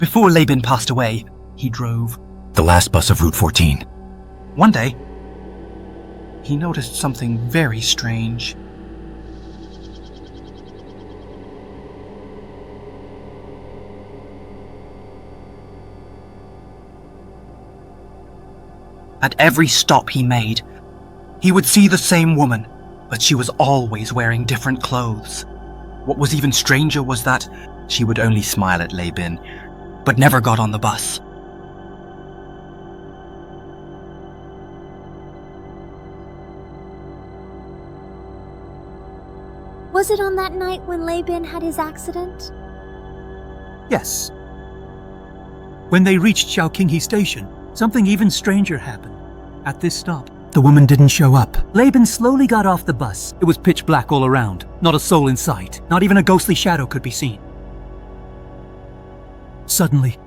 Before Laban passed away, he drove the last bus of Route 14. One day, he noticed something very strange. At every stop he made, he would see the same woman, but she was always wearing different clothes. What was even stranger was that she would only smile at Laban, but never got on the bus. Was it on that night when Laban had his accident? Yes. When they reached Xiaokinghe Station, something even stranger happened. At this stop, the woman didn't show up. Laban slowly got off the bus. It was pitch black all around. Not a soul in sight. Not even a ghostly shadow could be seen. Suddenly,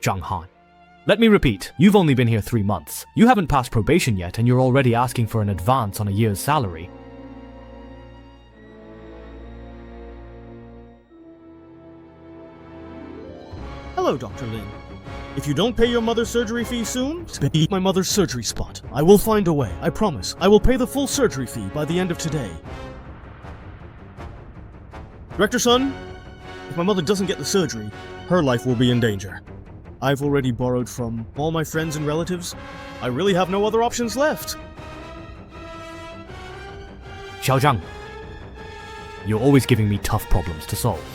Zhang Han. Let me repeat, you've only been here 3 months. You haven't passed probation yet and you're already asking for an advance on a year's salary. Hello, Dr. Lin. If you don't pay your mother's surgery fee soon, eat my mother's surgery spot. I will find a way, I promise. I will pay the full surgery fee by the end of today. Director Sun, if my mother doesn't get the surgery, her life will be in danger. I've already borrowed from all my friends and relatives. I really have no other options left. Xiao Zhang, you're always giving me tough problems to solve.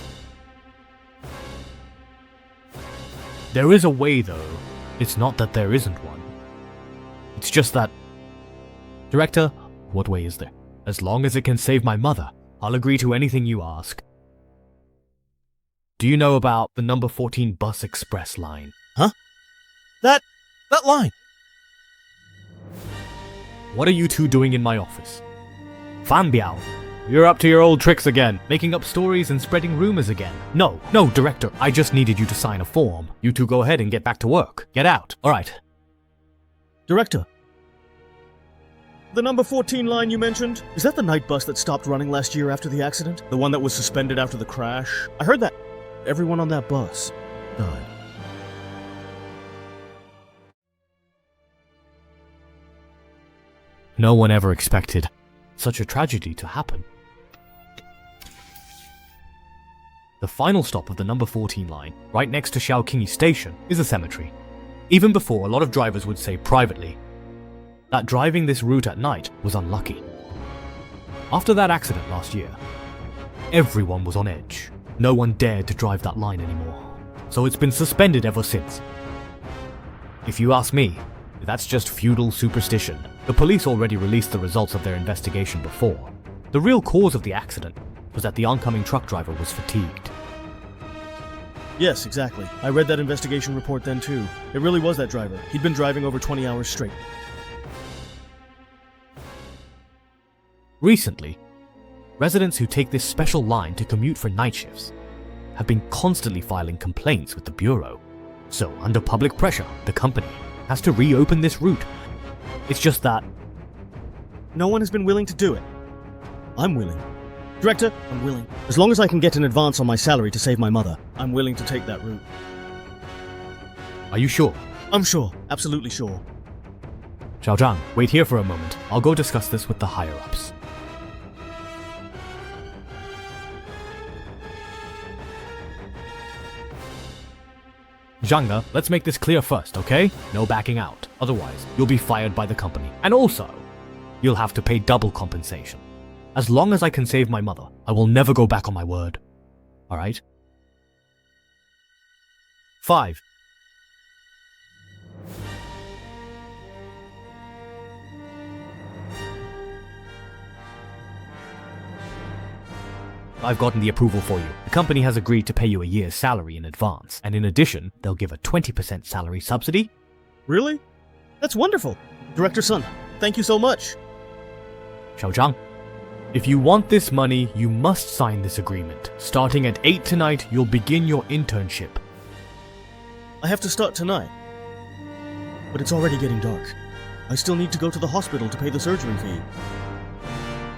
There is a way though. It's not that there isn't one. It's just that... Director, what way is there? As long as it can save my mother, I'll agree to anything you ask. Do you know about the number 14 bus express line? Huh? That line! What are you two doing in my office? Fan Biao, you're up to your old tricks again, making up stories and spreading rumors again. No, Director, I just needed you to sign a form. You two go ahead and get back to work. Get out. Alright. Director, the number 14 line you mentioned, is that the night bus that stopped running last year after the accident? The one that was suspended after the crash? I heard that everyone on that bus died. No one ever expected such a tragedy to happen. The final stop of the number 14 line, right next to Xiaokinghe Station, is a cemetery. Even before, a lot of drivers would say privately that driving this route at night was unlucky. After that accident last year, everyone was on edge. No one dared to drive that line anymore, so it's been suspended ever since. If you ask me, that's just feudal superstition. The police already released the results of their investigation before. The real cause of the accident was that the oncoming truck driver was fatigued. Yes, exactly. I read that investigation report then too. It really was that driver. He'd been driving over 20 hours straight. Recently, residents who take this special line to commute for night shifts have been constantly filing complaints with the Bureau. So, under public pressure, the company has to reopen this route. It's just that no one has been willing to do it. I'm willing. Director, I'm willing. As long as I can get an advance on my salary to save my mother, I'm willing to take that route. Are you sure? I'm sure. Absolutely sure. Xiao Zhang, wait here for a moment. I'll go discuss this with the higher-ups. Zhanga, let's make this clear first, okay? No backing out. Otherwise, you'll be fired by the company. And also, you'll have to pay double compensation. As long as I can save my mother, I will never go back on my word. Alright? 5. I've gotten the approval for you. The company has agreed to pay you a year's salary in advance, and in addition, they'll give a 20% salary subsidy. Really? That's wonderful. Director Sun, thank you so much. Xiao Zhang, if you want this money, you must sign this agreement. Starting at 8 tonight, you'll begin your internship. I have to start tonight. But it's already getting dark. I still need to go to the hospital to pay the surgery fee.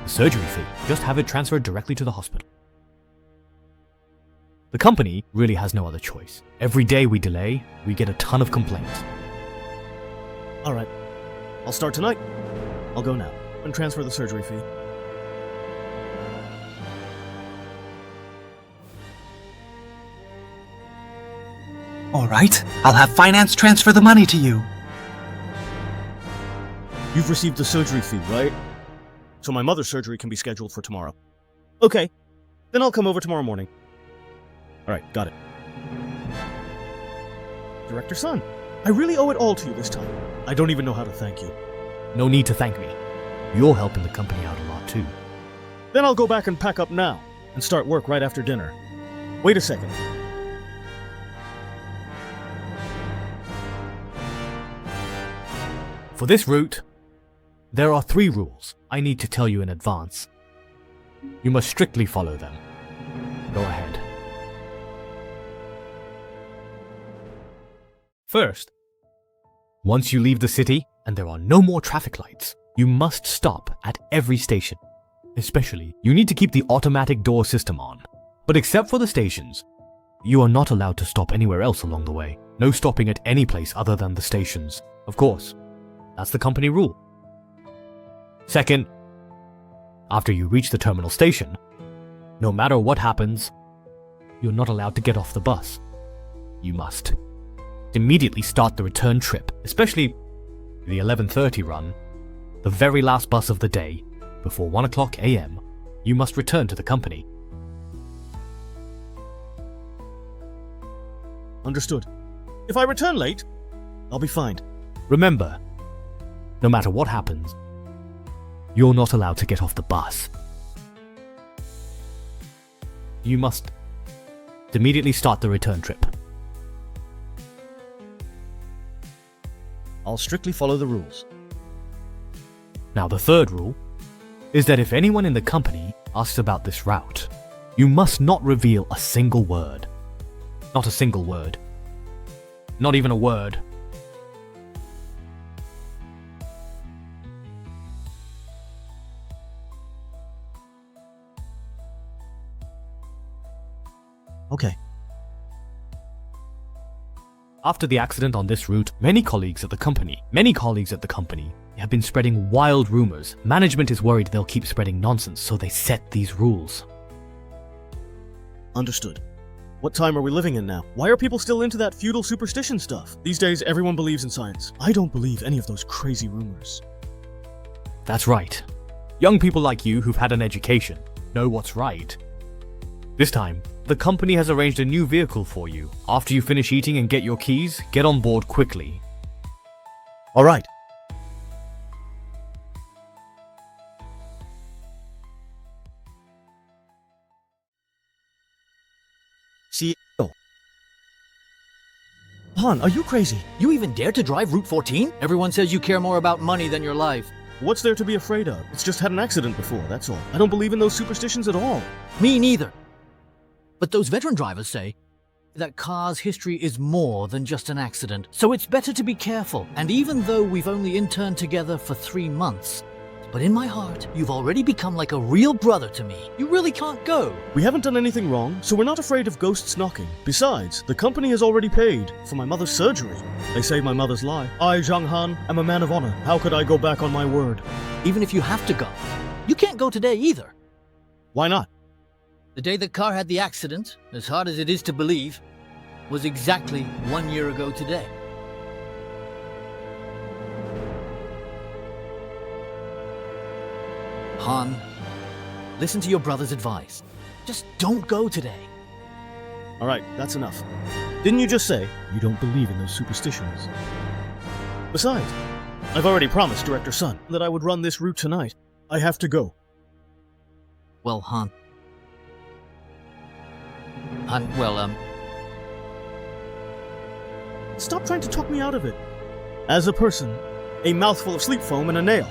The surgery fee, just have it transferred directly to the hospital. The company really has no other choice. Every day we delay, we get a ton of complaints. Alright, I'll start tonight. I'll go now and transfer the surgery fee. All right, I'll have finance transfer the money to you. You've received the surgery fee, right? So my mother's surgery can be scheduled for tomorrow. Okay, then I'll come over tomorrow morning. Alright, got it. Director Sun, I really owe it all to you this time. I don't even know how to thank you. No need to thank me. You're helping the company out a lot too. Then I'll go back and pack up now and start work right after dinner. Wait a second. For this route, there are 3 rules I need to tell you in advance. You must strictly follow them. Go ahead. First, once you leave the city and there are no more traffic lights, you must stop at every station. Especially, you need to keep the automatic door system on. But except for the stations, you are not allowed to stop anywhere else along the way. No stopping at any place other than the stations. Of course, that's the company rule. Second, after you reach the terminal station, no matter what happens, you're not allowed to get off the bus. You must immediately start the return trip, especially the 11:30 run, the very last bus of the day, before 1 o'clock a.m. You must return to the company. Understood. If I return late, I'll be fined. Remember, no matter what happens, you're not allowed to get off the bus. You must immediately start the return trip. I'll strictly follow the rules. Now the third rule is that if anyone in the company asks about this route, you must not reveal a single word. Not a single word. Not even a word. Okay. After the accident on this route, many colleagues at the company have been spreading wild rumors. Management is worried they'll keep spreading nonsense, so they set these rules. Understood. What time are we living in now? Why are people still into that feudal superstition stuff? These days, everyone believes in science. I don't believe any of those crazy rumors. That's right. Young people like you who've had an education know what's right. This time, the company has arranged a new vehicle for you. After you finish eating and get your keys, get on board quickly. Alright. See you. Han, are you crazy? You even dare to drive Route 14? Everyone says you care more about money than your life. What's there to be afraid of? It's just had an accident before, that's all. I don't believe in those superstitions at all. Me neither. But those veteran drivers say that cars' history is more than just an accident, so it's better to be careful. And even though we've only interned together for 3 months, but in my heart, you've already become like a real brother to me. You really can't go. We haven't done anything wrong, so we're not afraid of ghosts knocking. Besides, the company has already paid for my mother's surgery. They saved my mother's life. I, Zhang Han, am a man of honor. How could I go back on my word? Even if you have to go, you can't go today either. Why not? The day the car had the accident, as hard as it is to believe, was exactly 1 year ago today. Han, listen to your brother's advice. Just don't go today. Alright, that's enough. Didn't you just say you don't believe in those superstitions? Besides, I've already promised Director Sun that I would run this route tonight. I have to go. Well, Han, Stop trying to talk me out of it. As a person, a mouthful of sleep foam and a nail.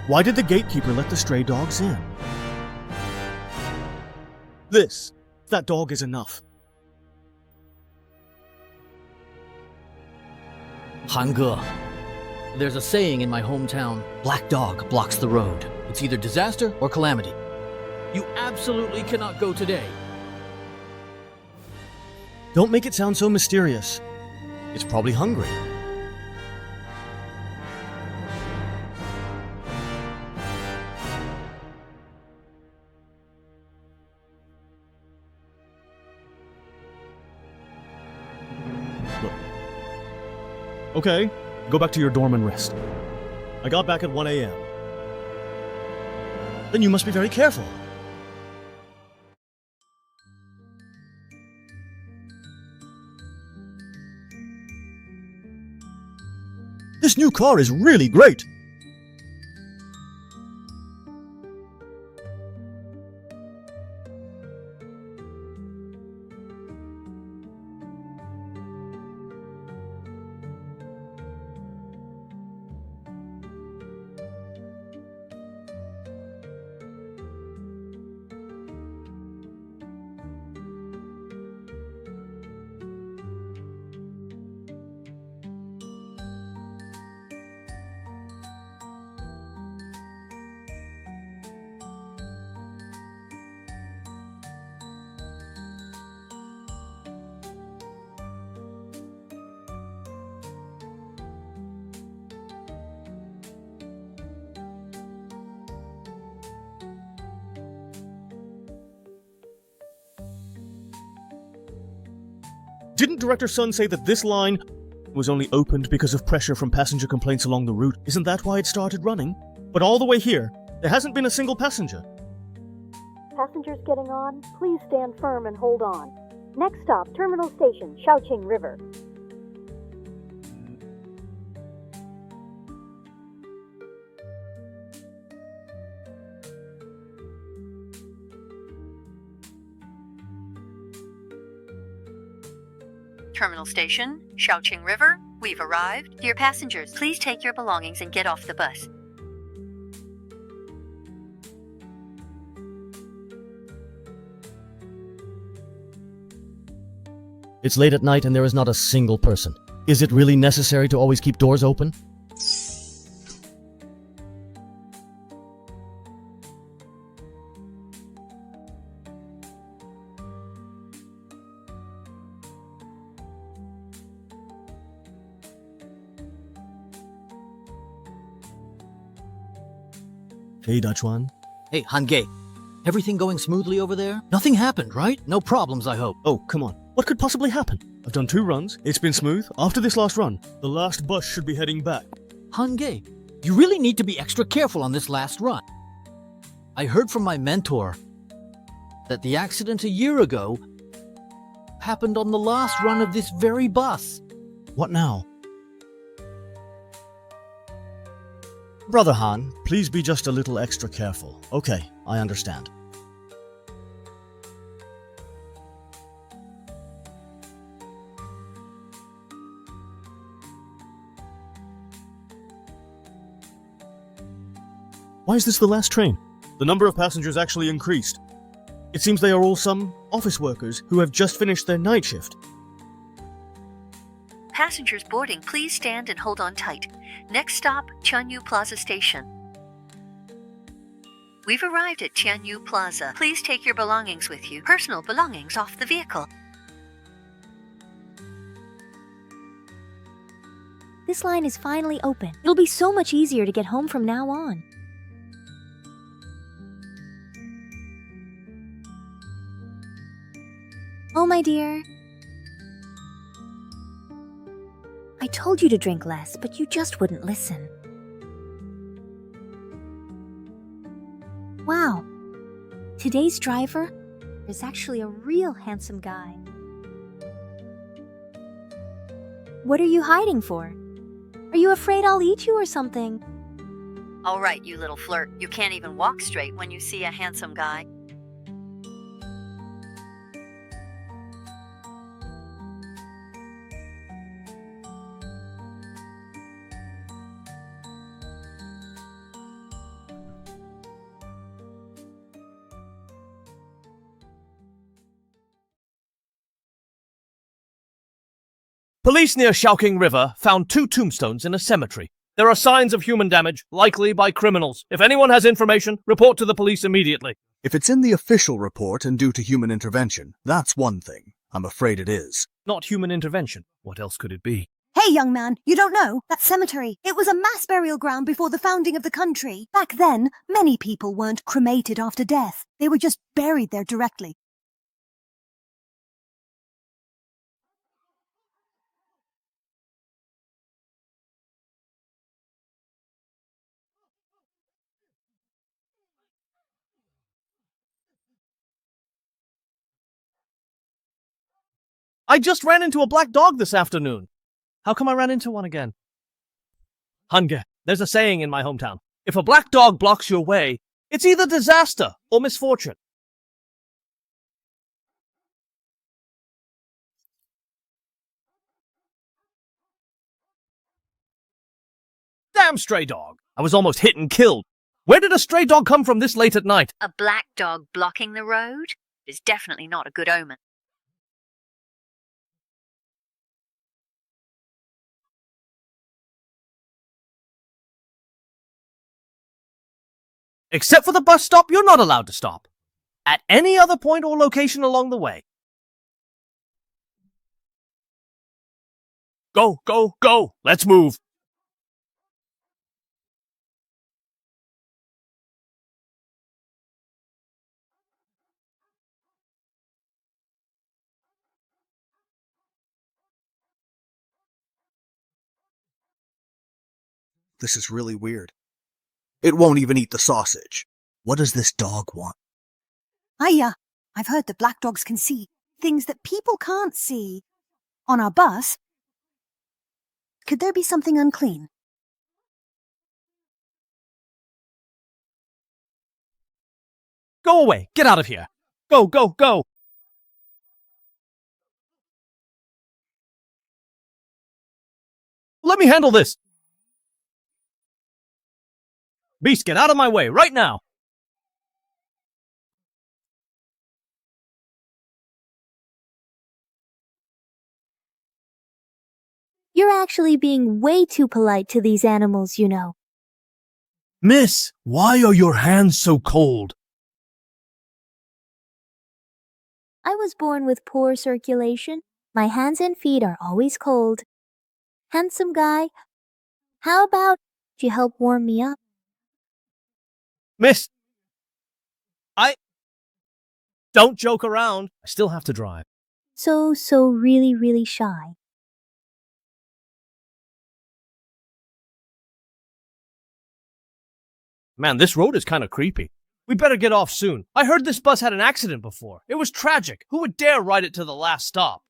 Why did the gatekeeper let the stray dogs in? That dog is enough. Hangge. There's a saying in my hometown, black dog blocks the road. It's either disaster or calamity. You absolutely cannot go today. Don't make it sound so mysterious. It's probably hungry. Look. Okay, go back to your dorm and rest. I got back at 1 a.m. Then you must be very careful. This new car is really great! Didn't Director Sun say that this line was only opened because of pressure from passenger complaints along the route? Isn't that why it started running? But all the way here, there hasn't been a single passenger. Passengers getting on, please stand firm and hold on. Next stop, Terminal Station, Shaoqing River. Terminal Station, Shaoqing River, we've arrived. Dear passengers, please take your belongings and get off the bus. It's late at night and there is not a single person. Is it really necessary to always keep doors open? Hey, Dutchwan. Hey, Hangge. Everything going smoothly over there? Nothing happened, right? No problems, I hope. Oh, come on. What could possibly happen? I've done 2 runs. It's been smooth. After this last run, the last bus should be heading back. Hangge, you really need to be extra careful on this last run. I heard from my mentor that the accident a year ago happened on the last run of this very bus. What now? Brother Han, please be just a little extra careful. Okay, I understand. Why is this the last train? The number of passengers actually increased. It seems they are all some office workers who have just finished their night shift. Passengers boarding, please stand and hold on tight. Next stop, Tianyu Plaza Station. We've arrived at Tianyu Plaza. Please take your belongings with you. Personal belongings off the vehicle. This line is finally open. It'll be so much easier to get home from now on. Oh, my dear. I told you to drink less, but you just wouldn't listen. Wow. Today's driver is actually a real handsome guy. What are you hiding for? Are you afraid I'll eat you or something? All right, you little flirt. You can't even walk straight when you see a handsome guy. Police near Shaoqing River found 2 tombstones in a cemetery. There are signs of human damage, likely by criminals. If anyone has information, report to the police immediately. If it's in the official report and due to human intervention, that's one thing. I'm afraid it is. Not human intervention. What else could it be? Hey, young man, you don't know? That cemetery. It was a mass burial ground before the founding of the country. Back then, many people weren't cremated after death. They were just buried there directly. I just ran into a black dog this afternoon. How come I ran into one again? Hange, there's a saying in my hometown. If a black dog blocks your way, it's either disaster or misfortune. Damn stray dog. I was almost hit and killed. Where did a stray dog come from this late at night? A black dog blocking the road is definitely not a good omen. Except for the bus stop, you're not allowed to stop. At any other point or location along the way. Go, go, go! Let's move! This is really weird. It won't even eat the sausage. What does this dog want? Hiya! I've heard that black dogs can see things that people can't see. On our bus? Could there be something unclean? Go away! Get out of here! Go, go, go! Let me handle this! Beast, get out of my way, right now! You're actually being way too polite to these animals, you know. Miss, why are your hands so cold? I was born with poor circulation. My hands and feet are always cold. Handsome guy, how about you help warm me up? Miss! Don't joke around. I still have to drive. So really shy. Man, this road is kind of creepy. We better get off soon. I heard this bus had an accident before. It was tragic. Who would dare ride it to the last stop?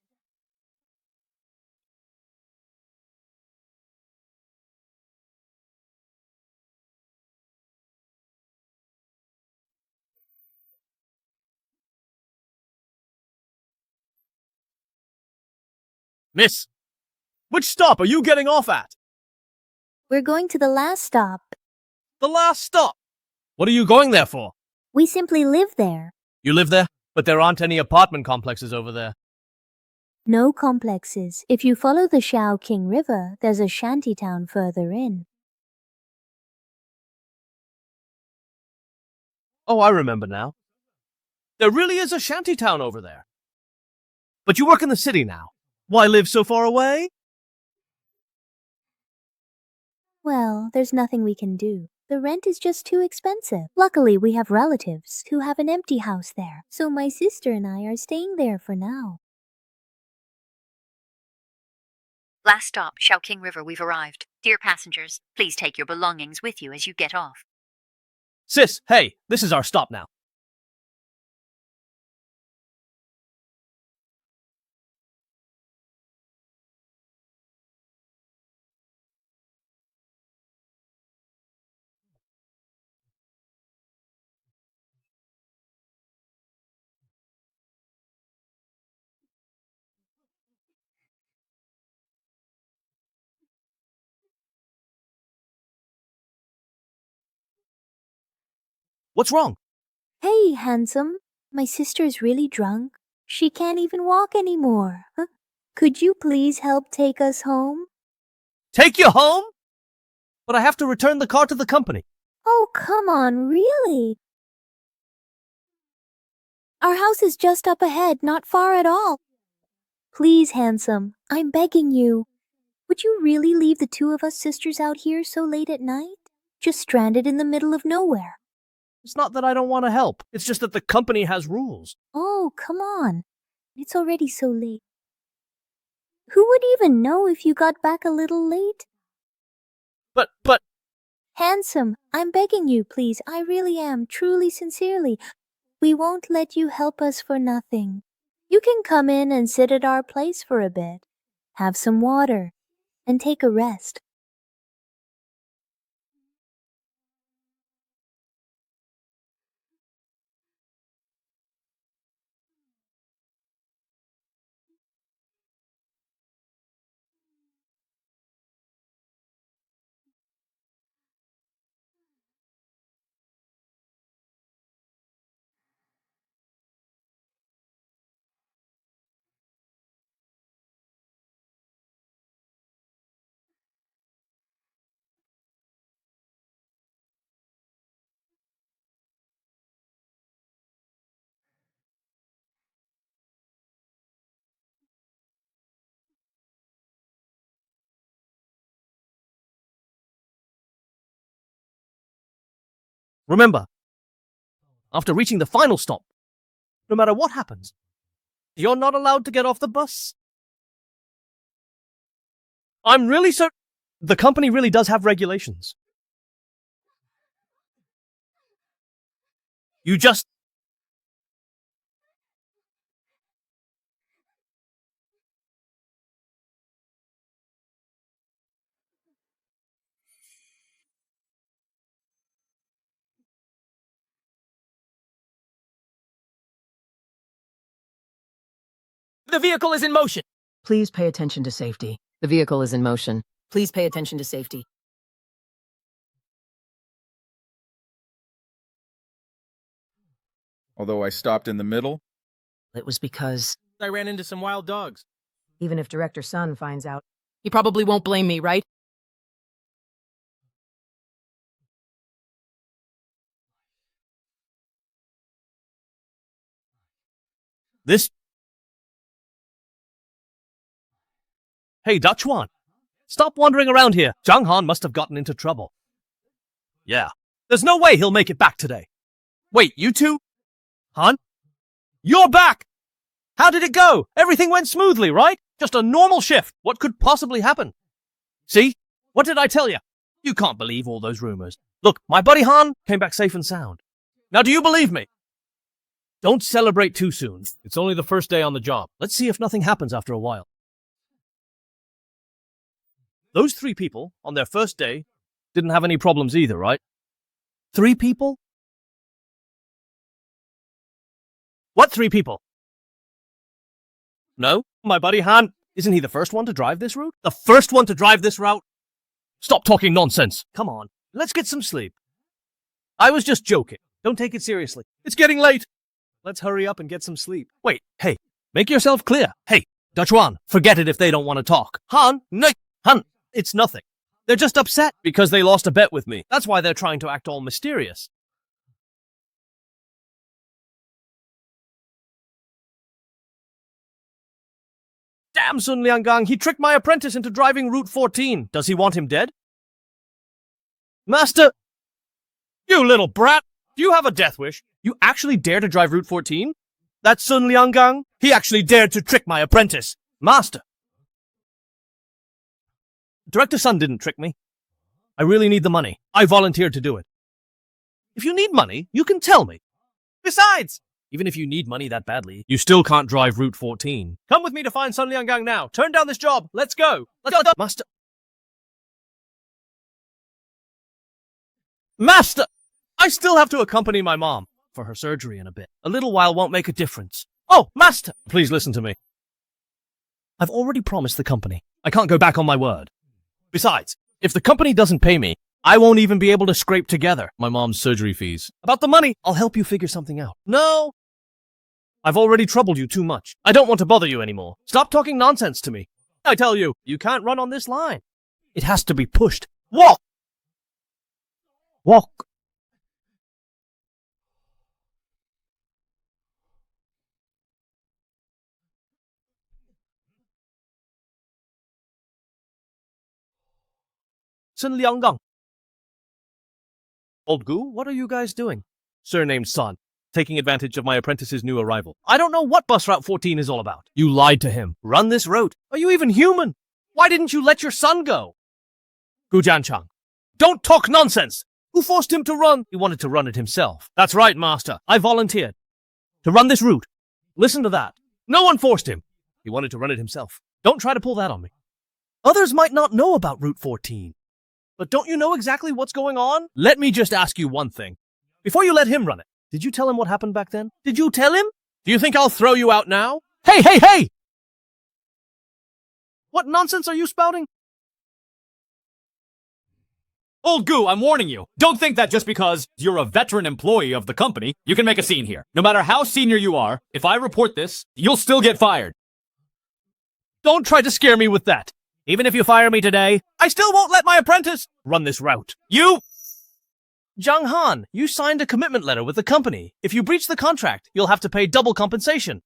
Miss, which stop are you getting off at? We're going to the last stop. The last stop? What are you going there for? We simply live there. You live there? But there aren't any apartment complexes over there. No complexes. If you follow the Shaoqing River, there's a shantytown further in. Oh, I remember now. There really is a shantytown over there. But you work in the city now. Why live so far away? Well, there's nothing we can do. The rent is just too expensive. Luckily, we have relatives who have an empty house there, so my sister and I are staying there for now. Last stop, Shaoqing River, we've arrived. Dear passengers, please take your belongings with you as you get off. Sis, hey, this is our stop now. What's wrong? Hey, handsome. My sister's really drunk. She can't even walk anymore. Huh? Could you please help take us home? Take you home? But I have to return the car to the company. Oh, come on, really? Our house is just up ahead, not far at all. Please, handsome, I'm begging you. Would you really leave the two of us sisters out here so late at night? Just stranded in the middle of nowhere. It's not that I don't want to help. It's just that the company has rules. Oh, come on. It's already so late. Who would even know if you got back a little late? But... Handsome, I'm begging you, please. I really am, truly, sincerely. We won't let you help us for nothing. You can come in and sit at our place for a bit, have some water, and take a rest. remember, after reaching the final stop, no matter what happens, you're not allowed to get off the bus. I'm really certain the company really does have regulations. You just... The vehicle is in motion. Please pay attention to safety. The vehicle is in motion. Please pay attention to safety. Although I stopped in the middle? It was because I ran into some wild dogs. even if Director Sun finds out, he probably won't blame me, right? This... Hey, Dutchwan, stop wandering around here. Zhang Han must have gotten into trouble. Yeah, there's no way he'll make it back today. Wait, you two? Han? You're back! How did it go? Everything went smoothly, right? Just a normal shift. What could possibly happen? See? What did I tell you? You can't believe all those rumors. Look, my buddy Han came back safe and sound. Now do you believe me? Don't celebrate too soon. It's only the first day on the job. Let's see if nothing happens after a while. Those 3 people, on their first day, didn't have any problems either, right? 3 people? What 3 people? No, my buddy Han, isn't he the first one to drive this route? The first one to drive this route? Stop talking nonsense. Come on, let's get some sleep. I was just joking. Don't take it seriously. It's getting late. Let's hurry up and get some sleep. Wait, hey, make yourself clear. Hey, Dutchwan, forget it if they don't want to talk. Han, no, Han, it's nothing. They're just upset because they lost a bet with me. That's why they're trying to act all mysterious. Damn Sun Lianggang, he tricked my apprentice into driving Route 14. Does he want him dead? Master! You little brat! Do you have a death wish? You actually dare to drive Route 14? That's Sun Lianggang? He actually dared to trick my apprentice. Master! Director Sun didn't trick me. I really need the money. I volunteered to do it. If you need money, you can tell me. Besides, even if you need money that badly, you still can't drive Route 14. Come with me to find Sun Lianggang now. Turn down this job. Let's go. Let's go. Master. Master! I still have to accompany my mom for her surgery in a bit. A little while won't make a difference. Oh, Master! Please listen to me. I've already promised the company. I can't go back on my word. Besides, if the company doesn't pay me, I won't even be able to scrape together my mom's surgery fees. About the money, I'll help you figure something out. No, I've already troubled you too much. I don't want to bother you anymore. Stop talking nonsense to me. I tell you, you can't run on this line. It has to be pushed. Walk! Walk! Sun Lianggang. Old Gu, what are you guys doing? Surnamed Sun, taking advantage of my apprentice's new arrival. I don't know what bus route 14 is all about. You lied to him. Run this route. Are you even human? Why didn't you let your son go? Gu Jianchang, don't talk nonsense! Who forced him to run? He wanted to run it himself. That's right, master. I volunteered to run this route. Listen to that. No one forced him. He wanted to run it himself. Don't try to pull that on me. Others might not know about Route 14. But don't you know exactly what's going on? Let me just ask you one thing. Before you let him run it, did you tell him what happened back then? Did you tell him? Do you think I'll throw you out now? Hey, hey, hey! What nonsense are you spouting? Old Gu, I'm warning you. Don't think that just because you're a veteran employee of the company, you can make a scene here. No matter how senior you are, if I report this, you'll still get fired. Don't try to scare me with that. Even if you fire me today, I still won't let my apprentice run this route. You! Zhang Han, you signed a commitment letter with the company. If you breach the contract, you'll have to pay double compensation.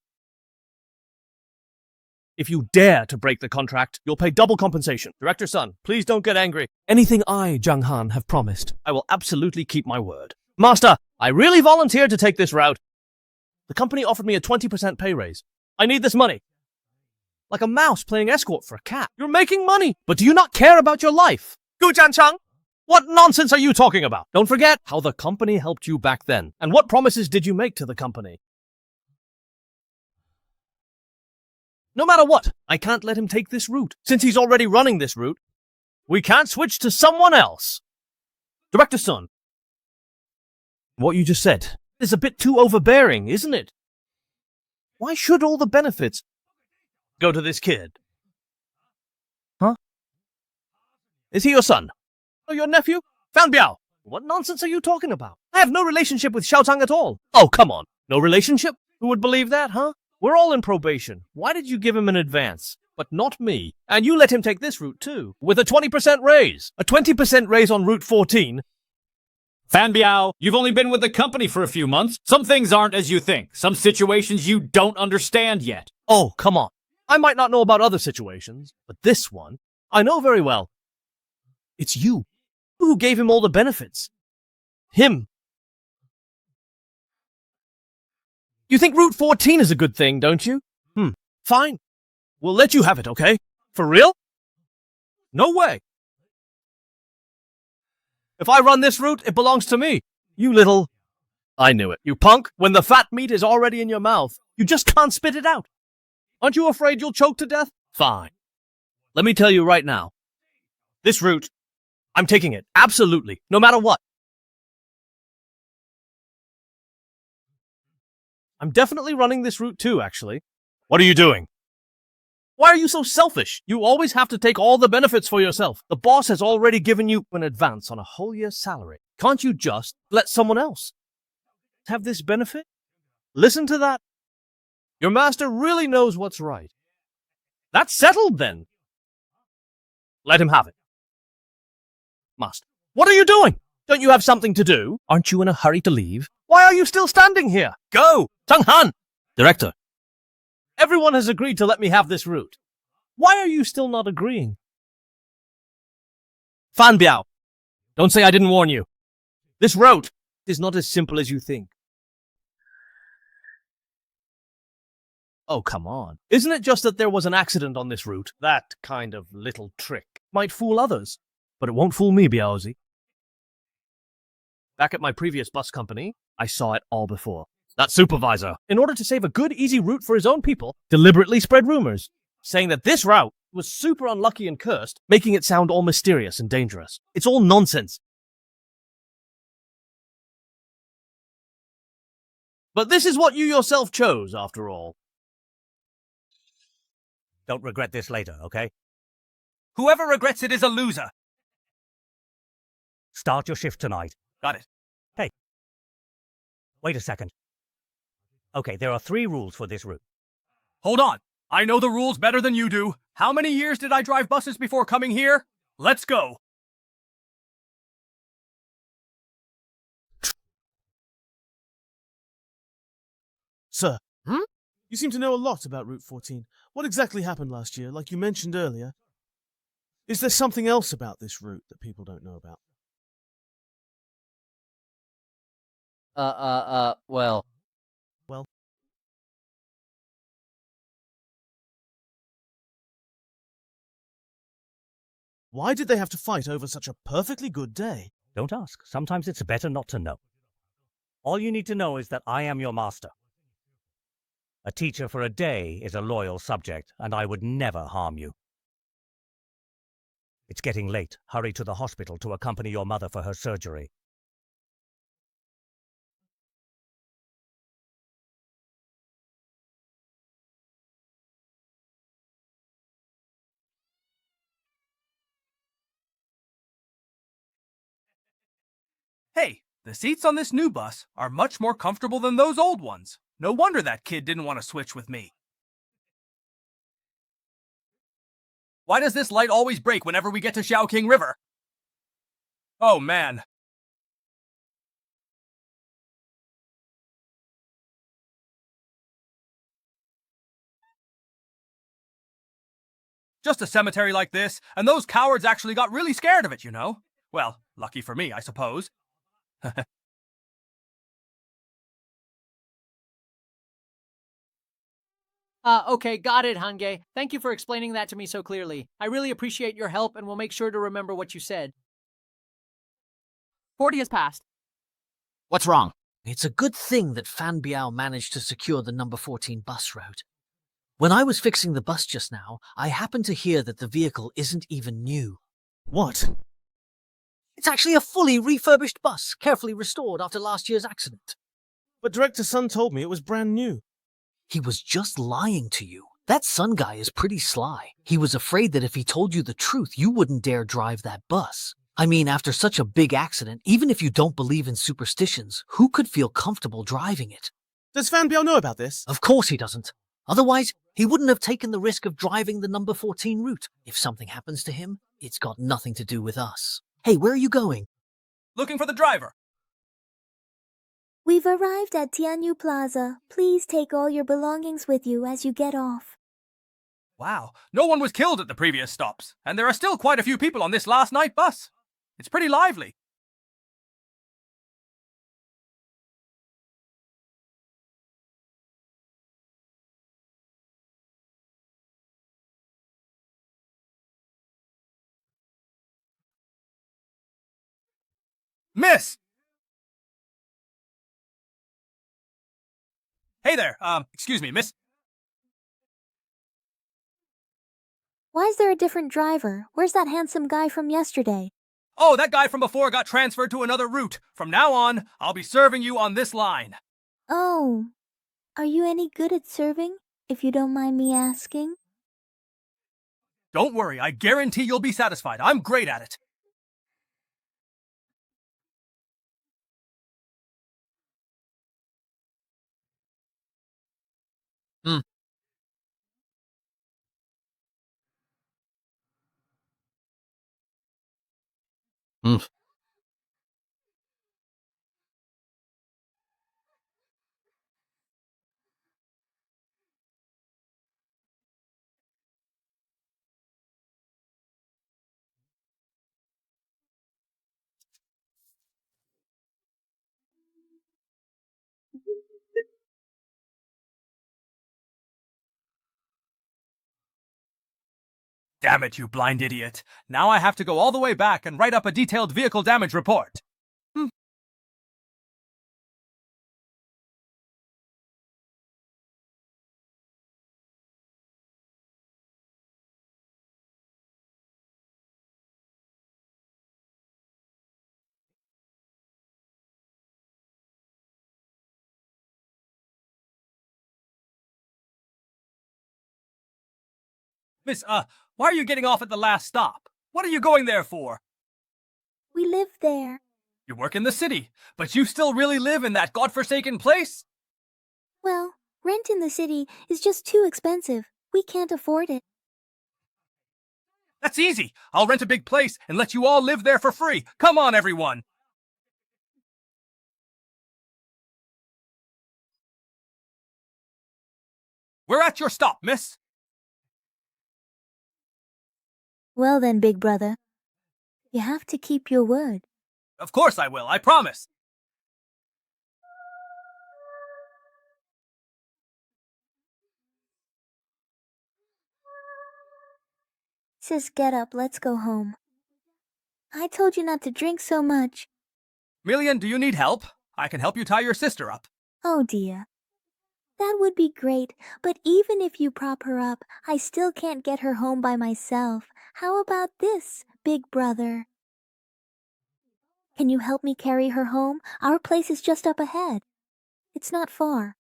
If you dare to break the contract, you'll pay double compensation. Director Sun, please don't get angry. Anything I, Zhang Han, have promised, I will absolutely keep my word. Master, I really volunteered to take this route. The company offered me a 20% pay raise. I need this money. Like a mouse playing escort for a cat. You're making money, but do you not care about your life? Gu Jianchang, what nonsense are you talking about? Don't forget how the company helped you back then. And what promises did you make to the company? No matter what, I can't let him take this route. Since he's already running this route, we can't switch to someone else. Director Sun, what you just said is a bit too overbearing, isn't it? Why should all the benefits go to this kid? Huh? Is he your son? Or your nephew? Fan Biao, what nonsense are you talking about? I have no relationship with Xiao Tang at all. Oh, come on. No relationship? Who would believe that, huh? We're all in probation. Why did you give him an advance? But not me. And you let him take this route too, with a 20% raise. A 20% raise on Route 14. Fan Biao, you've only been with the company for a few months. Some things aren't as you think. Some situations you don't understand yet. Oh, come on. I might not know about other situations, but this one, I know very well. It's you who gave him all the benefits. Him. You think Route 14 is a good thing, don't you? Fine. We'll let you have it, okay? For real? No way. If I run this route, it belongs to me. You little... I knew it. You punk. When the fat meat is already in your mouth, you just can't spit it out. Aren't you afraid you'll choke to death? Fine. Let me tell you right now. This route, I'm taking it. Absolutely. No matter what. I'm definitely running this route too, actually. What are you doing? Why are you so selfish? You always have to take all the benefits for yourself. The boss has already given you an advance on a whole year's salary. Can't you just let someone else have this benefit? Listen to that. Your master really knows what's right. That's settled then. Let him have it. Master, what are you doing? Don't you have something to do? Aren't you in a hurry to leave? Why are you still standing here? Go! Tang Han! Director, everyone has agreed to let me have this route. Why are you still not agreeing? Fan Biao, don't say I didn't warn you. This route is not as simple as you think. Oh, come on. Isn't it just that there was an accident on this route? That kind of little trick might fool others, but it won't fool me, Biaozi. Back at my previous bus company, I saw it all before. That supervisor, in order to save a good, easy route for his own people, deliberately spread rumors, saying that this route was super unlucky and cursed, making it sound all mysterious and dangerous. It's all nonsense. But this is what you yourself chose, after all. Don't regret this later, okay? Whoever regrets it is a loser. Start your shift tonight. Got it. Hey. Wait a second. Okay, there are 3 rules for this route. Hold on. I know the rules better than you do. How many years did I drive buses before coming here? Let's go. Sir, you seem to know a lot about Route 14. What exactly happened last year, like you mentioned earlier? Is there something else about this route that people don't know about? Well. Well? Why did they have to fight over such a perfectly good day? Don't ask. Sometimes it's better not to know. All you need to know is that I am your master. A teacher for a day is a loyal subject, and I would never harm you. It's getting late. Hurry to the hospital to accompany your mother for her surgery. Hey, the seats on this new bus are much more comfortable than those old ones. No wonder that kid didn't want to switch with me. Why does this light always break whenever we get to Xiaoqing River? Oh man. Just a cemetery like this, and those cowards actually got really scared of it, you know? Well, lucky for me, I suppose. Okay, got it, Hange. Thank you for explaining that to me so clearly. I really appreciate your help and will make sure to remember what you said. 40 has passed. What's wrong? It's a good thing that Fan Biao managed to secure the number 14 bus route. When I was fixing the bus just now, I happened to hear that the vehicle isn't even new. What? It's actually a fully refurbished bus, carefully restored after last year's accident. But Director Sun told me it was brand new. He was just lying to you. That Sun guy is pretty sly. He was afraid that if he told you the truth, you wouldn't dare drive that bus. I mean, after such a big accident, even if you don't believe in superstitions, who could feel comfortable driving it? Does Fan Biao know about this? Of course he doesn't. Otherwise, he wouldn't have taken the risk of driving the number 14 route. If something happens to him, it's got nothing to do with us. Hey, where are you going? Looking for the driver. We've arrived at Tianyu Plaza. Please take all your belongings with you as you get off. Wow, no one was killed at the previous stops, and there are still quite a few people on this last night bus. It's pretty lively. Miss! Hey there, excuse me, miss. Why is there a different driver? Where's that handsome guy from yesterday? Oh, that guy from before got transferred to another route. From now on, I'll be serving you on this line. Oh, are you any good at serving, if you don't mind me asking? Don't worry, I guarantee you'll be satisfied. I'm great at it. Damn it, you blind idiot. Now I have to go all the way back and write up a detailed vehicle damage report. Miss, why are you getting off at the last stop? What are you going there for? We live there. You work in the city, but you still really live in that godforsaken place? Well, rent in the city is just too expensive. We can't afford it. That's easy. I'll rent a big place and let you all live there for free. Come on, everyone. We're at your stop, miss. Well then, big brother. You have to keep your word. Of course I will, I promise. Sis, get up, let's go home. I told you not to drink so much. Million, do you need help? I can help you tie your sister up. Oh dear. That would be great, but even if you prop her up, I still can't get her home by myself. How about this, big brother? Can you help me carry her home? Our place is just up ahead. It's not far.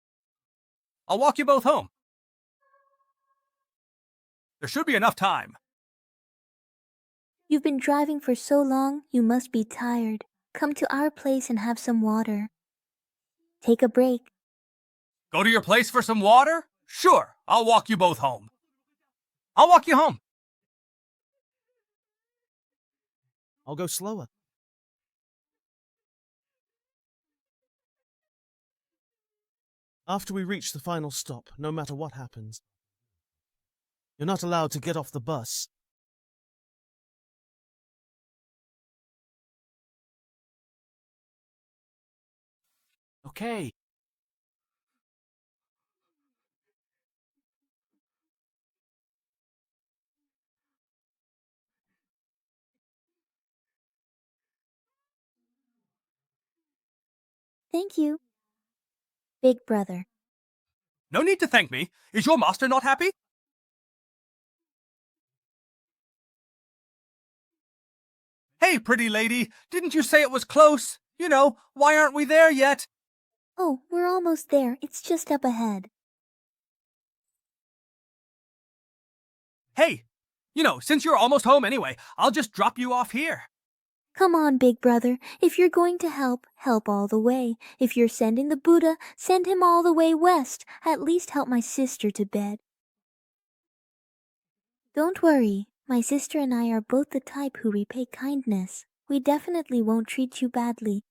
I'll walk you both home. There should be enough time. You've been driving for so long, you must be tired. Come to our place and have some water. Take a break. Go to your place for some water? Sure, I'll walk you both home. I'll walk you home. I'll go slower. After we reach the final stop, no matter what happens, you're not allowed to get off the bus. Okay. Thank you, big brother. No need to thank me. Is your master not happy? Hey, pretty lady, didn't you say it was close? You know, why aren't we there yet? Oh, we're almost there. It's just up ahead. Hey, you know, since you're almost home anyway, I'll just drop you off here. Come on, big brother. If you're going to help, help all the way. If you're sending the Buddha, send him all the way west. At least help my sister to bed. Don't worry. My sister and I are both the type who repay kindness. We definitely won't treat you badly.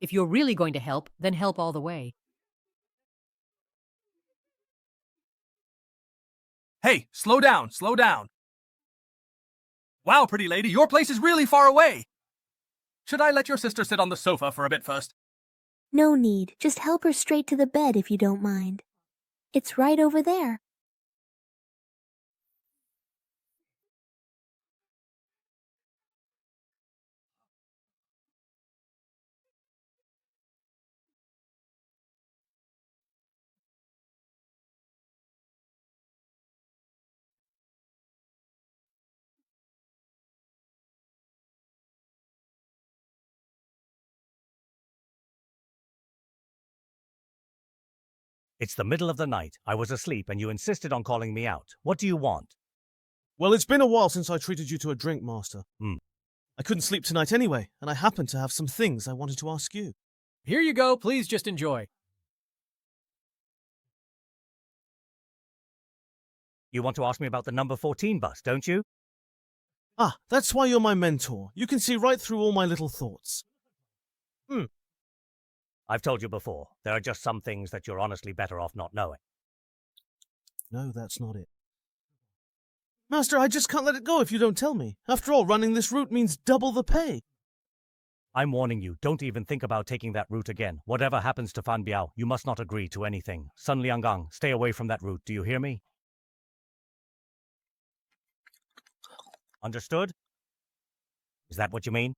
If you're really going to help, then help all the way. Hey, slow down, slow down. Wow, pretty lady, your place is really far away. Should I let your sister sit on the sofa for a bit first? No need. Just help her straight to the bed if you don't mind. It's right over there. It's the middle of the night. I was asleep and you insisted on calling me out. What do you want? Well, it's been a while since I treated you to a drink, Master. Hmm. I couldn't sleep tonight anyway, and I happen to have some things I wanted to ask you. Here you go. Please just enjoy. You want to ask me about the number 14 bus, don't you? Ah, that's why you're my mentor. You can see right through all my little thoughts. I've told you before, there are just some things that you're honestly better off not knowing. No, that's not it. Master, I just can't let it go if you don't tell me. After all, running this route means double the pay. I'm warning you, don't even think about taking that route again. Whatever happens to Fan Biao, you must not agree to anything. Sun Lianggang, stay away from that route, do you hear me? Understood? Is that what you mean?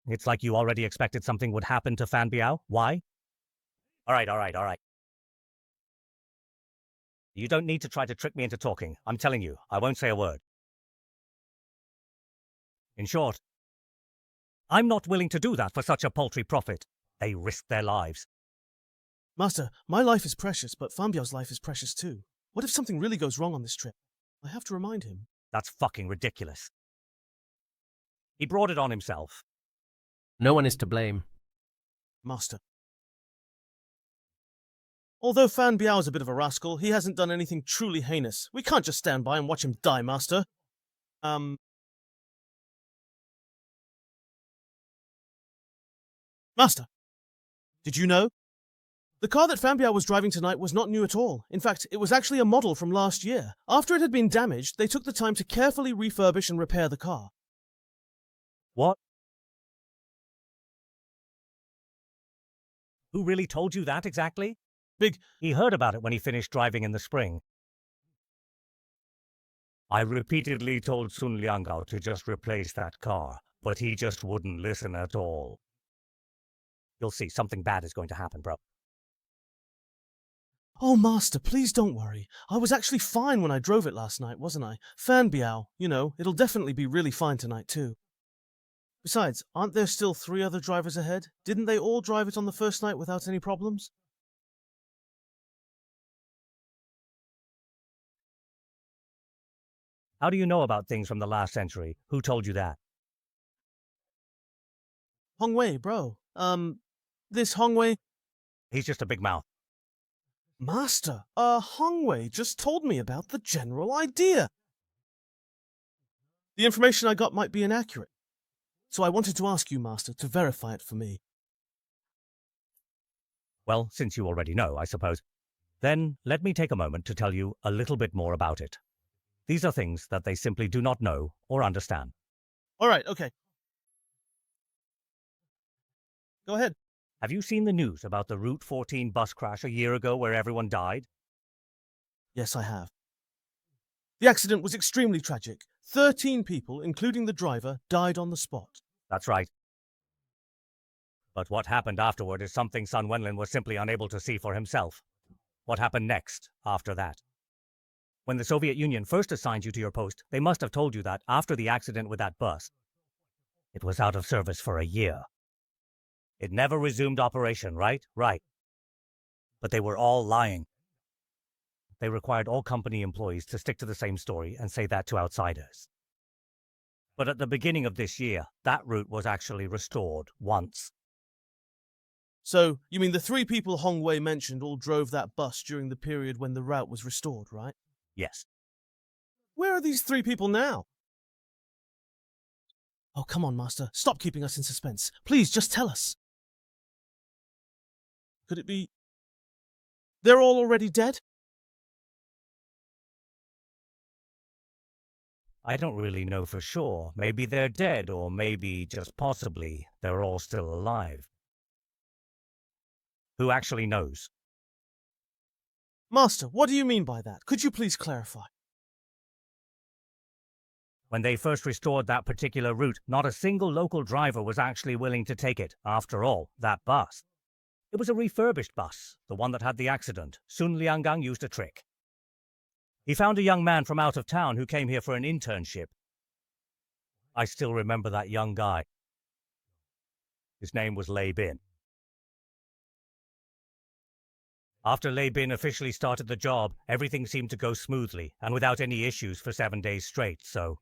It's like you already expected something would happen to Fan Biao. Why? All right. You don't need to try to trick me into talking. I'm telling you, I won't say a word. In short, I'm not willing to do that for such a paltry profit. They risk their lives. Master, my life is precious, but Fan Biao's life is precious too. What if something really goes wrong on this trip? I have to remind him. That's fucking ridiculous. He brought it on himself. No one is to blame. Master. Although Fan Biao's a bit of a rascal, he hasn't done anything truly heinous. We can't just stand by and watch him die, Master. Master, did you know? The car that Fan Biao was driving tonight was not new at all. In fact, it was actually a model from last year. After it had been damaged, they took the time to carefully refurbish and repair the car. What? Who really told you that exactly? He heard about it when he finished driving in the spring. I repeatedly told Sun Liangao to just replace that car, but he just wouldn't listen at all. You'll see, something bad is going to happen, bro. Oh, Master, please don't worry. I was actually fine when I drove it last night, wasn't I? Fan Biao, you know, it'll definitely be really fine tonight too. Besides, aren't there still 3 other drivers ahead? Didn't they all drive it on the first night without any problems? How do you know about things from the last century? Who told you that? Hongwei, bro. This Hongwei... He's just a big mouth. Master, Hongwei just told me about the general idea. The information I got might be inaccurate, so I wanted to ask you, Master, to verify it for me. Well, since you already know, I suppose. Then let me take a moment to tell you a little bit more about it. These are things that they simply do not know or understand. All right, okay. Go ahead. Have you seen the news about the Route 14 bus crash a year ago where everyone died? Yes, I have. The accident was extremely tragic. 13 people, including the driver, died on the spot. That's right. But what happened afterward is something Sun Wenlin was simply unable to see for himself. What happened next, after that? When the Soviet Union first assigned you to your post, they must have told you that after the accident with that bus, it was out of service for a year. It never resumed operation, right? Right. But they were all lying. They required all company employees to stick to the same story and say that to outsiders. But at the beginning of this year, that route was actually restored once. So, you mean the 3 people Hongwei mentioned all drove that bus during the period when the route was restored, right? Yes. Where are these 3 people now? Oh, come on, Master. Stop keeping us in suspense. Please, just tell us. Could it be... they're all already dead? I don't really know for sure. Maybe they're dead, or maybe, just possibly, they're all still alive. Who actually knows? Master, what do you mean by that? Could you please clarify? When they first restored that particular route, not a single local driver was actually willing to take it. After all, that bus. It was a refurbished bus, the one that had the accident. Sun Lianggang used a trick. He found a young man from out of town who came here for an internship. I still remember that young guy. His name was Lei Bin. After Lei Bin officially started the job, everything seemed to go smoothly and without any issues for 7 days straight, so...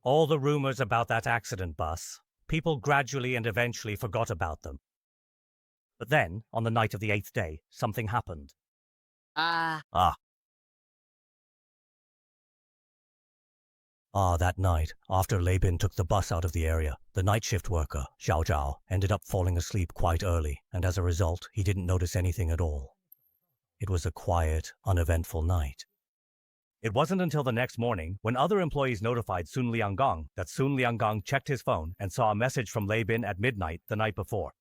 all the rumors about that accident bus, people gradually and eventually forgot about them. But then, on the night of the 8th day, something happened. That night, after Lei Bin took the bus out of the area, the night shift worker, Xiao Zhao, ended up falling asleep quite early, and as a result, he didn't notice anything at all. It was a quiet, uneventful night. It wasn't until the next morning, when other employees notified Sun Lianggang, that Sun Lianggang checked his phone and saw a message from Lei Bin at midnight the night before.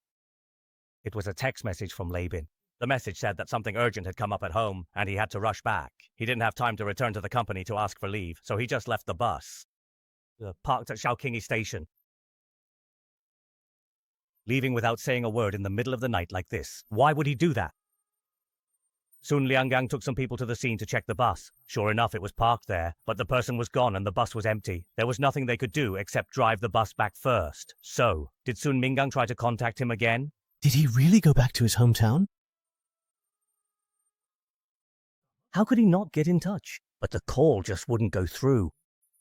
It was a text message from Lei Bin. The message said that something urgent had come up at home, and he had to rush back. He didn't have time to return to the company to ask for leave, so he just left the bus. Parked at Shaoqing Station. Leaving without saying a word in the middle of the night like this. Why would he do that? Sun Lianggang took some people to the scene to check the bus. Sure enough, it was parked there, but the person was gone and the bus was empty. There was nothing they could do except drive the bus back first. So, did Sun Minggang try to contact him again? Did he really go back to his hometown? How could he not get in touch? But the call just wouldn't go through.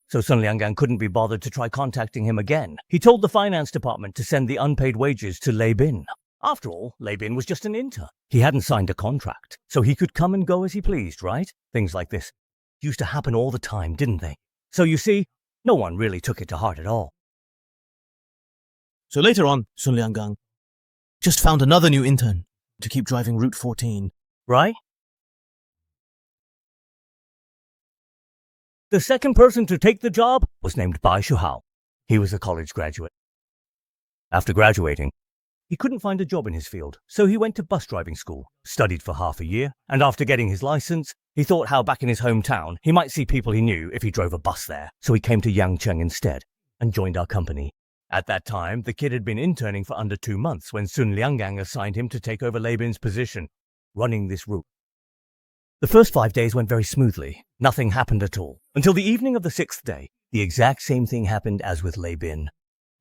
so Sun Lianggang couldn't be bothered to try contacting him again. He told the finance department to send the unpaid wages to Lei Bin. After all, Lei Bin was just an intern. He hadn't signed a contract, so he could come and go as he pleased, right? Things like this used to happen all the time, didn't they? So you see, no one really took it to heart at all. So later on, Sun Lianggang just found another new intern to keep driving Route 14. Right? The second person to take the job was named Bai Shuhao. He was a college graduate. After graduating, he couldn't find a job in his field, so he went to bus driving school, studied for half a year, and after getting his license, he thought how back in his hometown he might see people he knew if he drove a bus there. So he came to Yangcheng instead and joined our company. At that time, the kid had been interning for under 2 months when Sun Lianggang assigned him to take over Lei Bin's position, running this route. The first 5 days went very smoothly. Nothing happened at all. Until the evening of the 6th day, the exact same thing happened as with Lei Bin.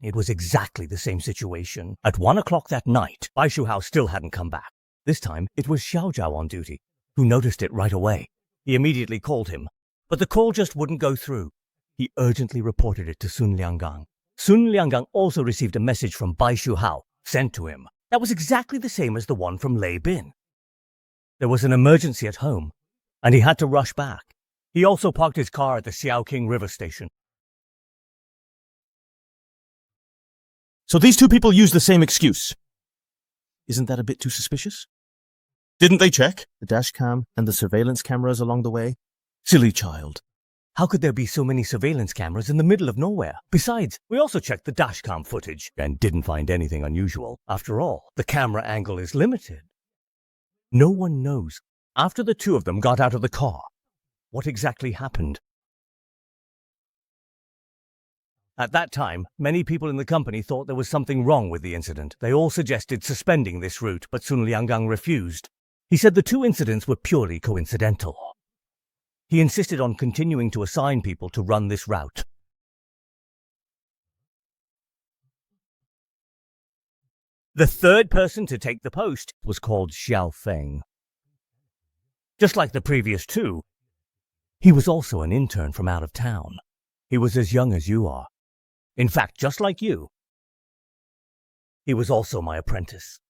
It was exactly the same situation. At 1 o'clock that night, Bai Shuhao still hadn't come back. This time, it was Xiao Zhao on duty, who noticed it right away. He immediately called him, but the call just wouldn't go through. He urgently reported it to Sun Lianggang. Sun Lianggang also received a message from Bai Shuhao, sent to him. That was exactly the same as the one from Lei Bin. There was an emergency at home, and he had to rush back. He also parked his car at the Xiaoqing River station. So these two people used the same excuse. Isn't that a bit too suspicious? Didn't they check the dash cam and the surveillance cameras along the way? Silly child. How could there be so many surveillance cameras in the middle of nowhere? Besides, we also checked the dashcam footage and didn't find anything unusual. After all, the camera angle is limited. No one knows, after the two of them got out of the car, what exactly happened. At that time, many people in the company thought there was something wrong with the incident. They all suggested suspending this route, but Sun Lianggang refused. He said the two incidents were purely coincidental. He insisted on continuing to assign people to run this route. The third person to take the post was called Xiao Feng. Just like the previous two, he was also an intern from out of town. He was as young as you are. In fact, just like you. He was also my apprentice.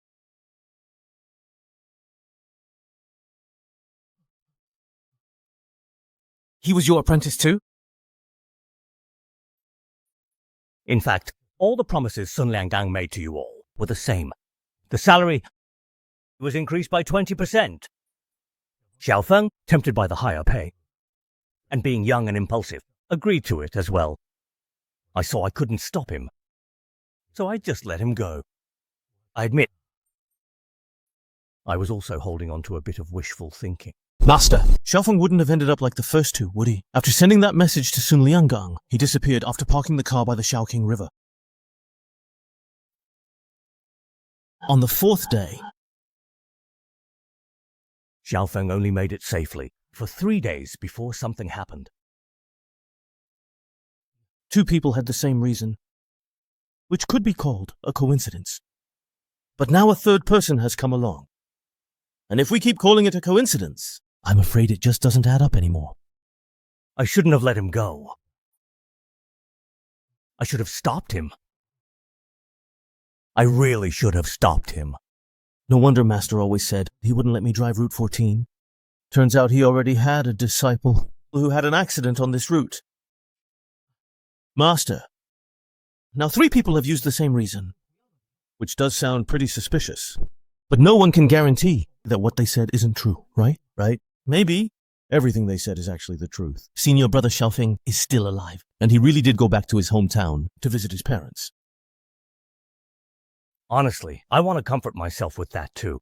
He was your apprentice too? In fact, all the promises Sun Lianggang made to you all were the same. The salary was increased by 20%. Xiao Feng, tempted by the higher pay, and being young and impulsive, agreed to it as well. I saw I couldn't stop him, so I just let him go. I admit, I was also holding on to a bit of wishful thinking. Master, Xiao Feng wouldn't have ended up like the first two, would he? After sending that message to Sun Lianggang, he disappeared after parking the car by the Xiaoqing River. On the 4th day, Xiao Feng only made it safely for 3 days before something happened. two people had the same reason, which could be called a coincidence. But now a third person has come along. And if we keep calling it a coincidence, I'm afraid it just doesn't add up anymore. I shouldn't have let him go. I should have stopped him. I really should have stopped him. No wonder Master always said he wouldn't let me drive Route 14. Turns out he already had a disciple who had an accident on this route. Master, now 3 people have used the same reason, which does sound pretty suspicious. But no one can guarantee that what they said isn't true, right? Right? Maybe everything they said is actually the truth. Senior brother Xiaofeng is still alive, and he really did go back to his hometown to visit his parents. Honestly, I want to comfort myself with that too.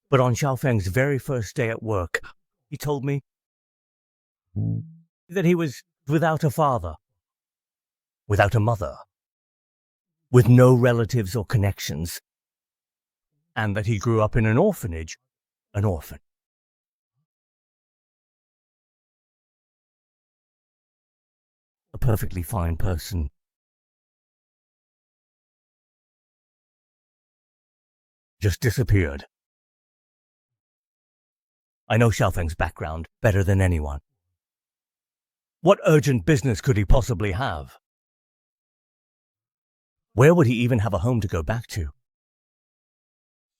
But on Xiaofeng's very first day at work, he told me that he was without a father, without a mother, with no relatives or connections, and that he grew up in an orphanage, an orphan. A perfectly fine person. Just disappeared. I know Xiaofeng's background better than anyone. What urgent business could he possibly have? Where would he even have a home to go back to?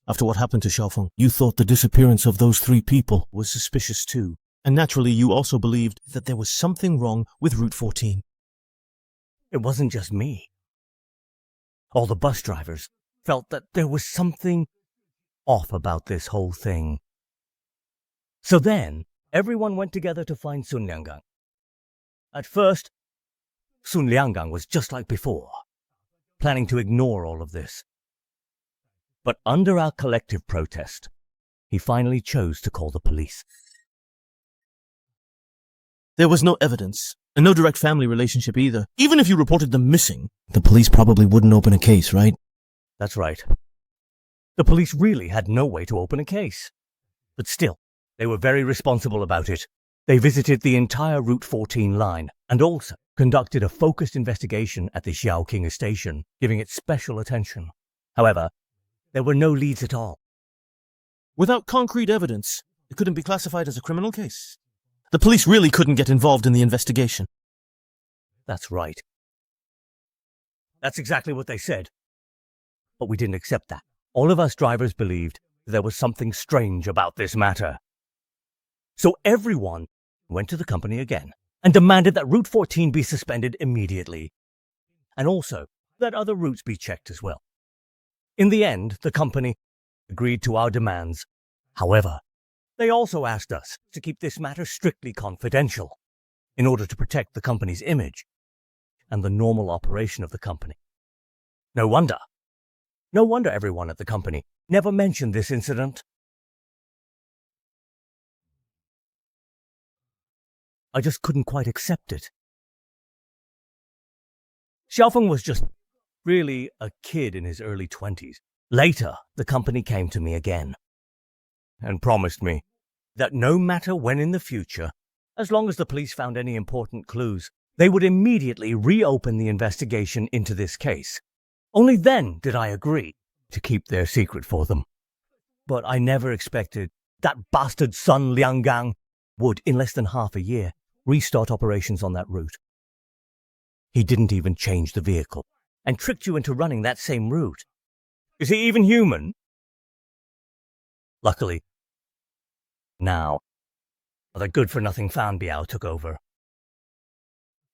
After what happened to Xiaofeng, you thought the disappearance of those 3 people was suspicious too. And naturally, you also believed that there was something wrong with Route 14. It wasn't just me. All the bus drivers felt that there was something off about this whole thing. So then, everyone went together to find Sun Lianggang. At first, Sun Lianggang was just like before, planning to ignore all of this. But under our collective protest, he finally chose to call the police. There was no evidence, and no direct family relationship either. Even if you reported them missing, the police probably wouldn't open a case, right? That's right. The police really had no way to open a case. But still, they were very responsible about it. They visited the entire Route 14 line and also conducted a focused investigation at the Xiaoqing station, giving it special attention. However, there were no leads at all. Without concrete evidence, it couldn't be classified as a criminal case. The police really couldn't get involved in the investigation. That's right. That's exactly what they said. But we didn't accept that. All of us drivers believed there was something strange about this matter. So everyone went to the company again and demanded that Route 14 be suspended immediately, and also that other routes be checked as well. In the end, the company agreed to our demands. However, they also asked us to keep this matter strictly confidential in order to protect the company's image and the normal operation of the company. No wonder everyone at the company never mentioned this incident. I just couldn't quite accept it. Xiaofeng was just really a kid in his early 20s. Later, the company came to me again and promised me that no matter when in the future, as long as the police found any important clues, they would immediately reopen the investigation into this case. Only then did I agree to keep their secret for them. But I never expected that bastard Sun Lianggang would, in less than half a year, restart operations on that route. He didn't even change the vehicle and tricked you into running that same route. Is he even human? Luckily, now, the good-for-nothing Fan Biao took over.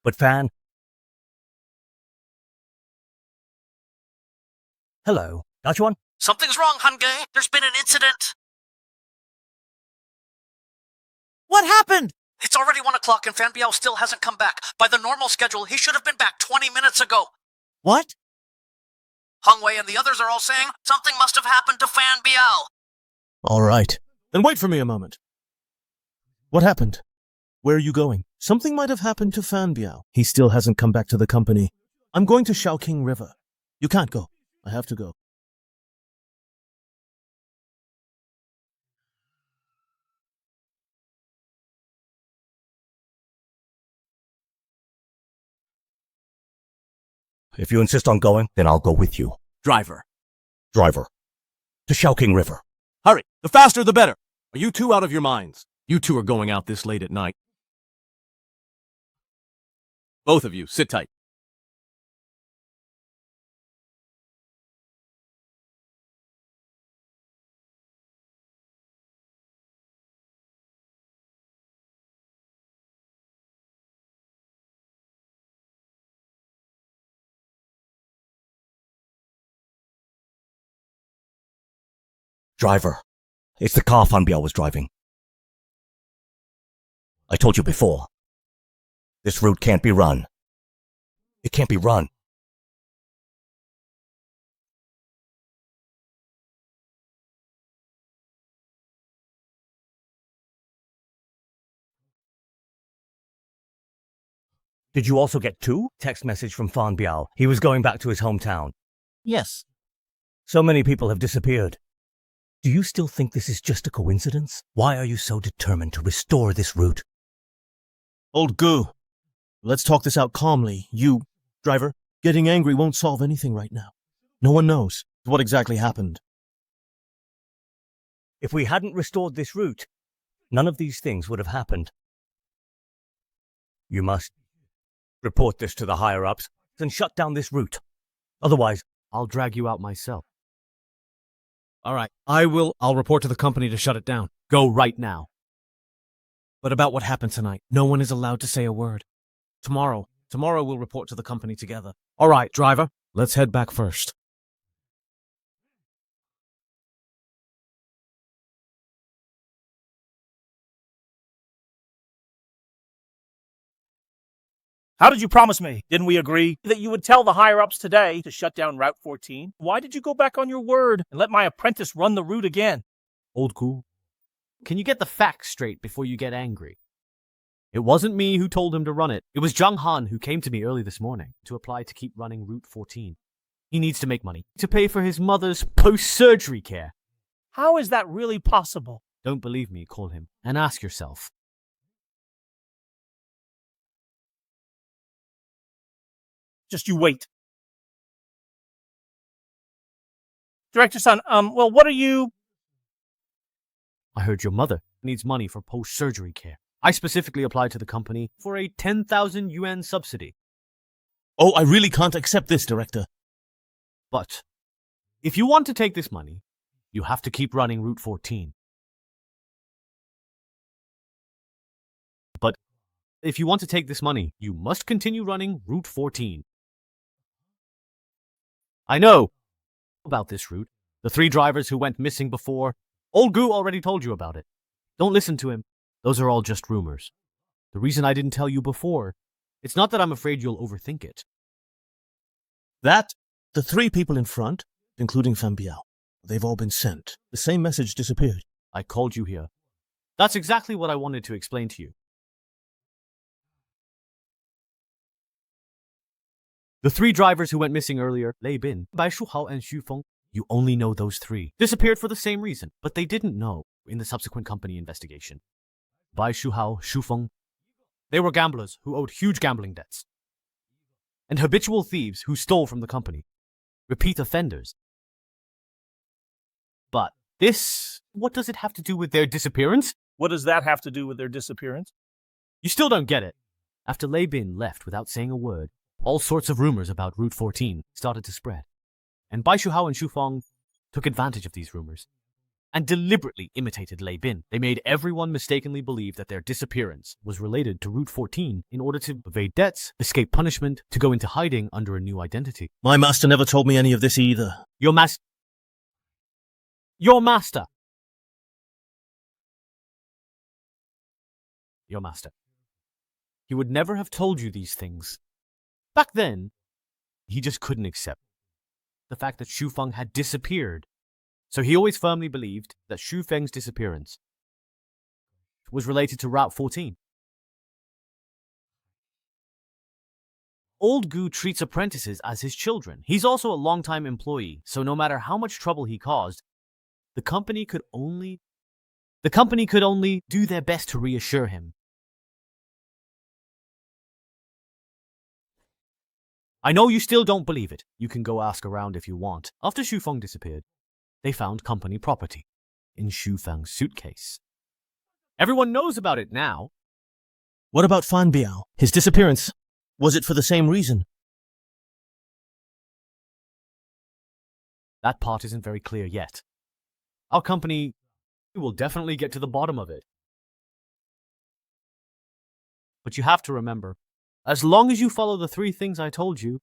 But Fan... Hello, Dachuan? Something's wrong, Hangei. There's been an incident. What happened? It's already 1 o'clock and Fan Biao still hasn't come back. By the normal schedule, he should have been back 20 minutes ago. What? Hung Wei and the others are all saying something must have happened to Fan Biao. All right. Then wait for me a moment. What happened? Where are you going? Something might have happened to Fan Biao. He still hasn't come back to the company. I'm going to Xiaoqing River. You can't go. I have to go. If you insist on going, then I'll go with you. Driver. Driver. To Xiaoqing River. Hurry! The faster the better! Are you two out of your minds? You two are going out this late at night. Both of you, sit tight. Driver. It's the car Fan Biao was driving. I told you before. This route can't be run. It can't be run. Did you also get 2? Text message from Fan Biao. He was going back to his hometown. Yes. So many people have disappeared. Do you still think this is just a coincidence? Why are you so determined to restore this route? Old Gu, let's talk this out calmly. You, driver, getting angry won't solve anything right now. No one knows what exactly happened. If we hadn't restored this route, none of these things would have happened. You must report this to the higher-ups and shut down this route. Otherwise, I'll drag you out myself. All right, I'll report to the company to shut it down. Go right now. But about what happened tonight, no one is allowed to say a word. Tomorrow we'll report to the company together. All right, driver, let's head back first. How did you promise me? Didn't we agree that you would tell the higher-ups today to shut down Route 14? Why did you go back on your word and let my apprentice run the route again? Old Gu, can you get the facts straight before you get angry? It wasn't me who told him to run it. It was Zhang Han who came to me early this morning to apply to keep running Route 14. He needs to make money to pay for his mother's post-surgery care. How is that really possible? Don't believe me, call him and ask yourself. Just you wait. Director-san, what are you... I heard your mother needs money for post-surgery care. I specifically applied to the company for a 10,000 yuan subsidy. Oh, I really can't accept this, Director. But if you want to take this money, you have to keep running Route 14. But if you want to take this money, you must continue running Route 14. I know about this route. The 3 drivers who went missing before. Old Gu already told you about it. Don't listen to him. Those are all just rumors. The reason I didn't tell you before, it's not that I'm afraid you'll overthink it. The 3 people in front, including Fan Biao, they've all been sent. The same message disappeared. I called you here. That's exactly what I wanted to explain to you. The 3 drivers who went missing earlier, Lei Bin, Bai Shuhao, and Xu Feng, you only know those 3. Disappeared for the same reason, but they didn't know in the subsequent company investigation. Bai Shuhao, Xu Feng, they were gamblers who owed huge gambling debts. And habitual thieves who stole from the company. Repeat offenders. But what does it have to do with their disappearance? What does that have to do with their disappearance? You still don't get it. After Lei Bin left without saying a word, all sorts of rumors about Route 14 started to spread. And Bai Shuhao and Xu Feng took advantage of these rumors and deliberately imitated Lei Bin. They made everyone mistakenly believe that their disappearance was related to Route 14 in order to evade debts, escape punishment, to go into hiding under a new identity. My master never told me any of this either. Your master. Your master. He would never have told you these things. Back then, he just couldn't accept the fact that Xu Feng had disappeared. So he always firmly believed that Xu Feng's disappearance was related to Route 14. Old Gu treats apprentices as his children. He's also a long-time employee, so no matter how much trouble he caused, the company could only do their best to reassure him. I know you still don't believe it. You can go ask around if you want. After Xu Feng disappeared, they found company property in Xu Feng's suitcase. Everyone knows about it now. What about Fan Biao? His disappearance, was it for the same reason? That part isn't very clear yet. Our company will definitely get to the bottom of it. But you have to remember, as long as you follow the 3 things I told you,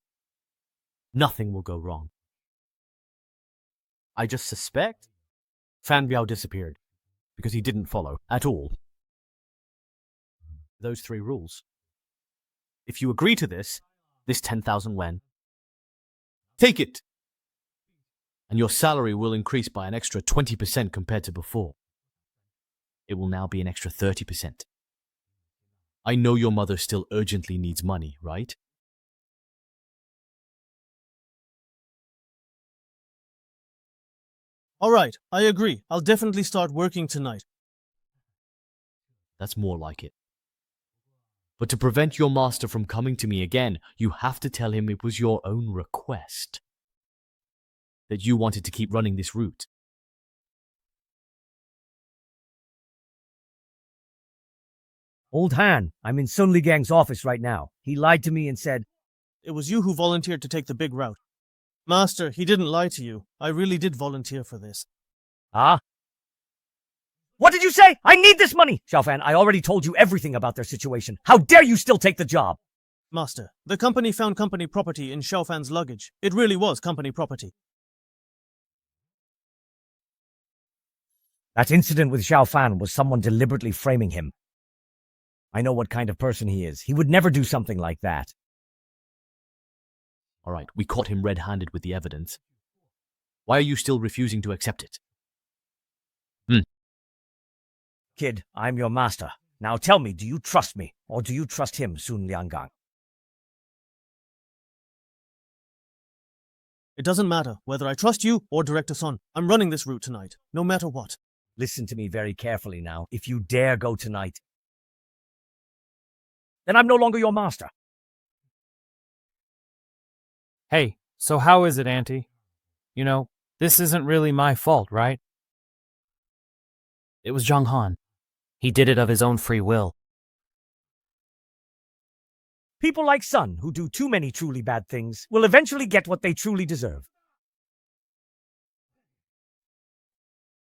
nothing will go wrong. I just suspect Fan Biao disappeared because he didn't follow at all those 3 rules. If you agree to this 10,000 yuan, take it! And your salary will increase by an extra 20% compared to before. It will now be an extra 30%. I know your mother still urgently needs money, right? All right, I agree. I'll definitely start working tonight. That's more like it. But to prevent your master from coming to me again, you have to tell him it was your own request. That you wanted to keep running this route. Old Han, I'm in Sun Li Gang's office right now. He lied to me and said... It was you who volunteered to take the big route. Master, he didn't lie to you. I really did volunteer for this. Ah? What did you say? I need this money! Xiaofan, I already told you everything about their situation. How dare you still take the job? Master, the company found company property in Xiaofan's luggage. It really was company property. That incident with Xiaofan was someone deliberately framing him. I know what kind of person he is. He would never do something like that. Alright, we caught him red-handed with the evidence. Why are you still refusing to accept it? Kid, I'm your master. Now tell me, do you trust me, or do you trust him, Sun Lianggang? It doesn't matter whether I trust you or Director Sun. I'm running this route tonight, no matter what. Listen to me very carefully now. If you dare go tonight, then I'm no longer your master. Hey, so how is it, Auntie? You know, this isn't really my fault, right? It was Zhang Han. He did it of his own free will. People like Sun, who do too many truly bad things, will eventually get what they truly deserve.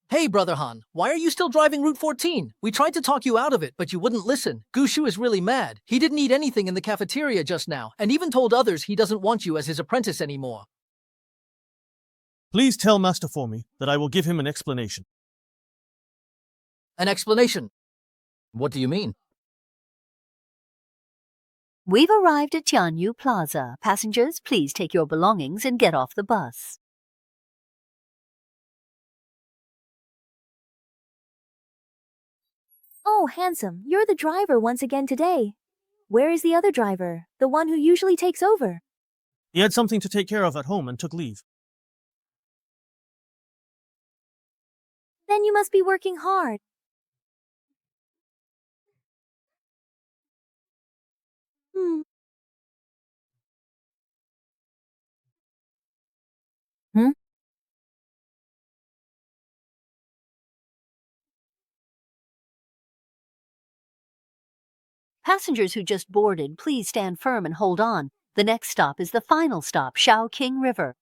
Hey, Brother Han, why are you still driving Route 14? We tried to talk you out of it, but you wouldn't listen. Gushu is really mad. He didn't eat anything in the cafeteria just now, and even told others he doesn't want you as his apprentice anymore. Please tell Master for me that I will give him an explanation. An explanation? What do you mean? We've arrived at Tianyu Plaza. Passengers, please take your belongings and get off the bus. Oh, handsome, you're the driver once again today. Where is the other driver, the one who usually takes over? He had something to take care of at home and took leave. Then you must be working hard. Passengers who just boarded, please stand firm and hold on. The next stop is the final stop, Shaoqing River.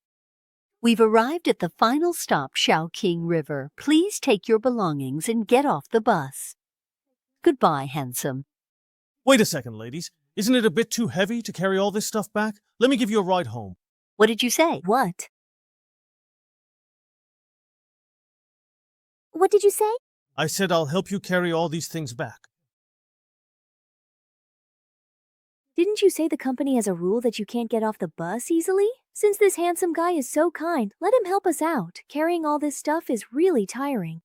We've arrived at the final stop, Shaoqing River. Please take your belongings and get off the bus. Goodbye, handsome. Wait a second, ladies. Isn't it a bit too heavy to carry all this stuff back? Let me give you a ride home. What did you say? What? What did you say? I said I'll help you carry all these things back. Didn't you say the company has a rule that you can't get off the bus easily? Since this handsome guy is so kind, let him help us out. Carrying all this stuff is really tiring.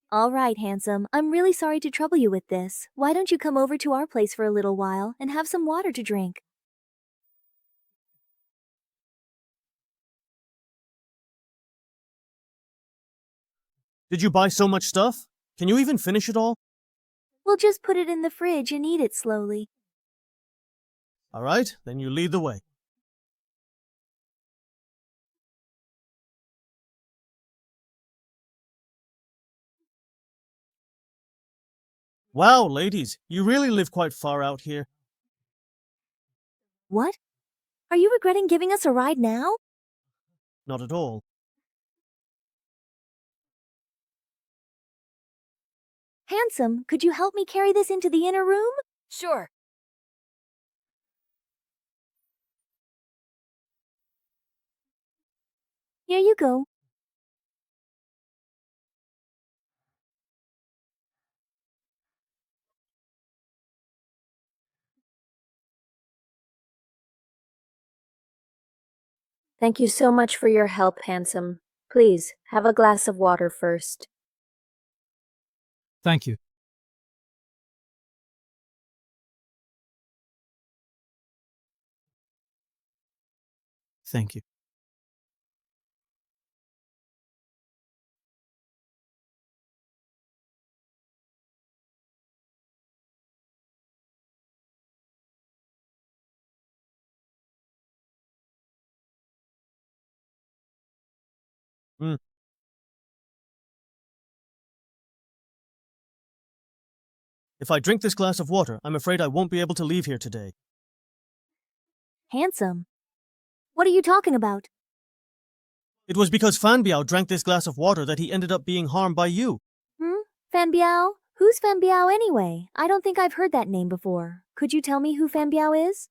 All right, handsome. I'm really sorry to trouble you with this. Why don't you come over to our place for a little while and have some water to drink? Did you buy so much stuff? Can you even finish it all? We'll just put it in the fridge and eat it slowly. All right, then you lead the way. Wow, ladies, you really live quite far out here. What? Are you regretting giving us a ride now? Not at all. Handsome, could you help me carry this into the inner room? Sure. Here you go. Thank you so much for your help, handsome. Please, have a glass of water first. Thank you. Thank you. If I drink this glass of water, I'm afraid I won't be able to leave here today. Handsome. What are you talking about? It was because Fan Biao drank this glass of water that he ended up being harmed by you. Fan Biao? Who's Fan Biao anyway? I don't think I've heard that name before. Could you tell me who Fan Biao is?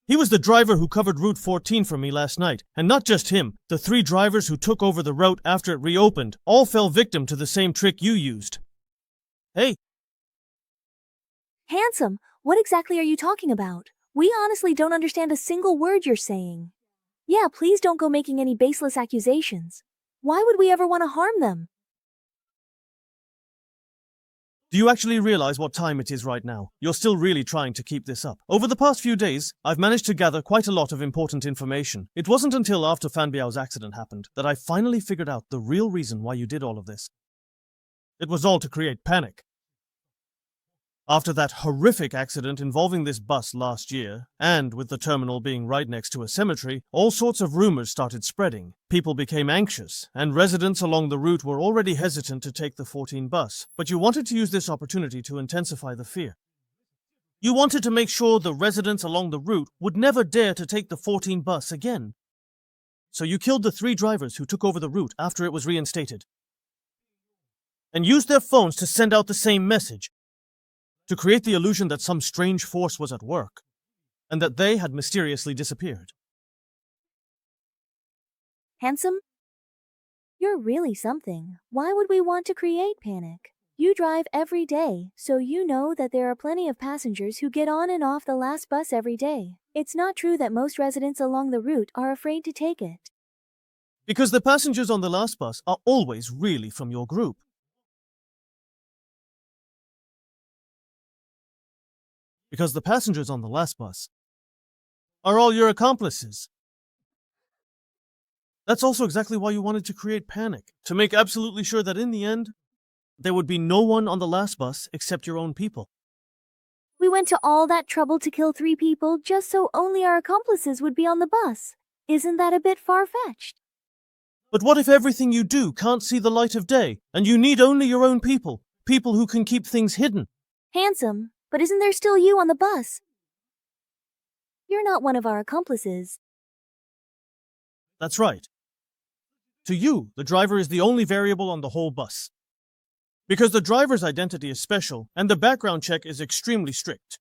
He was the driver who covered Route 14 for me last night. And not just him, the 3 drivers who took over the route after it reopened all fell victim to the same trick you used. Hey. Handsome, what exactly are you talking about? We honestly don't understand a single word you're saying. Yeah, please don't go making any baseless accusations. Why would we ever want to harm them? Do you actually realize what time it is right now? You're still really trying to keep this up. Over the past few days, I've managed to gather quite a lot of important information. It wasn't until after Fan Biao's accident happened that I finally figured out the real reason why you did all of this. It was all to create panic. After that horrific accident involving this bus last year, and with the terminal being right next to a cemetery, all sorts of rumors started spreading. People became anxious, and residents along the route were already hesitant to take the 14 bus. But you wanted to use this opportunity to intensify the fear. You wanted to make sure the residents along the route would never dare to take the 14 bus again. So you killed the 3 drivers who took over the route after it was reinstated, and used their phones to send out the same message, to create the illusion that some strange force was at work, and that they had mysteriously disappeared. Handsome? You're really something. Why would we want to create panic? You drive every day, so you know that there are plenty of passengers who get on and off the last bus every day. It's not true that most residents along the route are afraid to take it. Because the passengers on the last bus are always really from your group. Because the passengers on the last bus are all your accomplices. That's also exactly why you wanted to create panic, to make absolutely sure that in the end, there would be no one on the last bus except your own people. We went to all that trouble to kill 3 people just so only our accomplices would be on the bus. Isn't that a bit far-fetched? But what if everything you do can't see the light of day, and you need only your own people, people who can keep things hidden? Handsome, but isn't there still you on the bus? You're not one of our accomplices. That's right. To you, the driver is the only variable on the whole bus. Because the driver's identity is special, and the background check is extremely strict.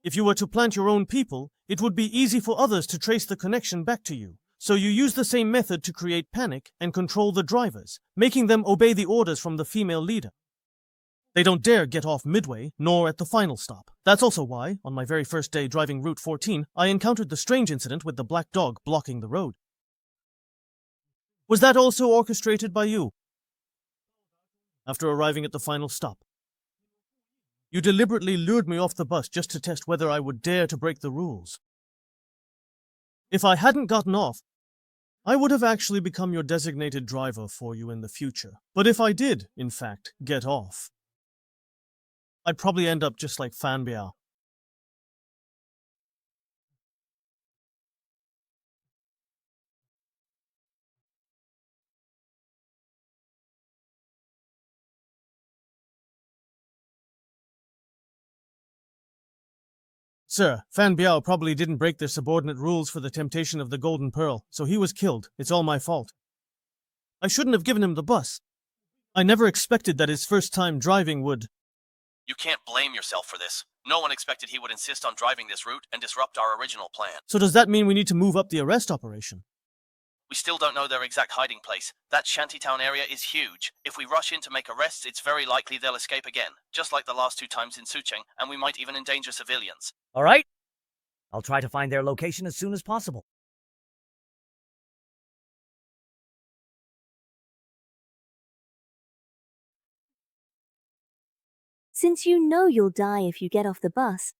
If you were to plant your own people, it would be easy for others to trace the connection back to you. So you use the same method to create panic and control the drivers, making them obey the orders from the female leader. They don't dare get off midway, nor at the final stop. That's also why, on my very first day driving Route 14, I encountered the strange incident with the black dog blocking the road. Was that also orchestrated by you? After arriving at the final stop, you deliberately lured me off the bus just to test whether I would dare to break the rules. If I hadn't gotten off, I would have actually become your designated driver for you in the future. But if I did, in fact, get off, I'd probably end up just like Fan Biao. Sir, Fan Biao probably didn't break their subordinate rules for the temptation of the Golden Pearl, so he was killed. It's all my fault. I shouldn't have given him the bus. I never expected that his first time driving would... You can't blame yourself for this. No one expected he would insist on driving this route and disrupt our original plan. So does that mean we need to move up the arrest operation? We still don't know their exact hiding place. That shantytown area is huge. If we rush in to make arrests, it's very likely they'll escape again, just like the last 2 times in Sucheng, and we might even endanger civilians. All right? I'll try to find their location as soon as possible. Since you know you'll die if you get off the bus,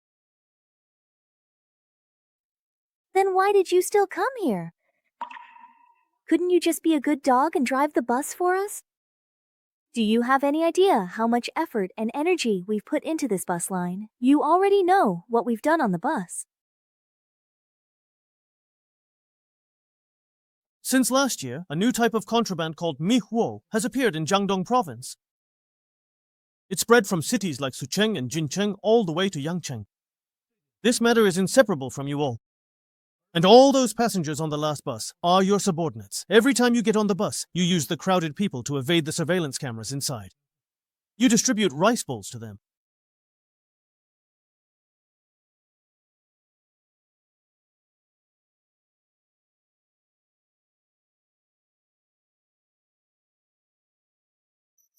then why did you still come here? Couldn't you just be a good dog and drive the bus for us? Do you have any idea how much effort and energy we've put into this bus line? You already know what we've done on the bus. Since last year, a new type of contraband called mihuo has appeared in Jiangdong province. It spread from cities like Sucheng and Jincheng all the way to Yangcheng. This matter is inseparable from you all. And all those passengers on the last bus are your subordinates. Every time you get on the bus, you use the crowded people to evade the surveillance cameras inside. You distribute rice bowls to them.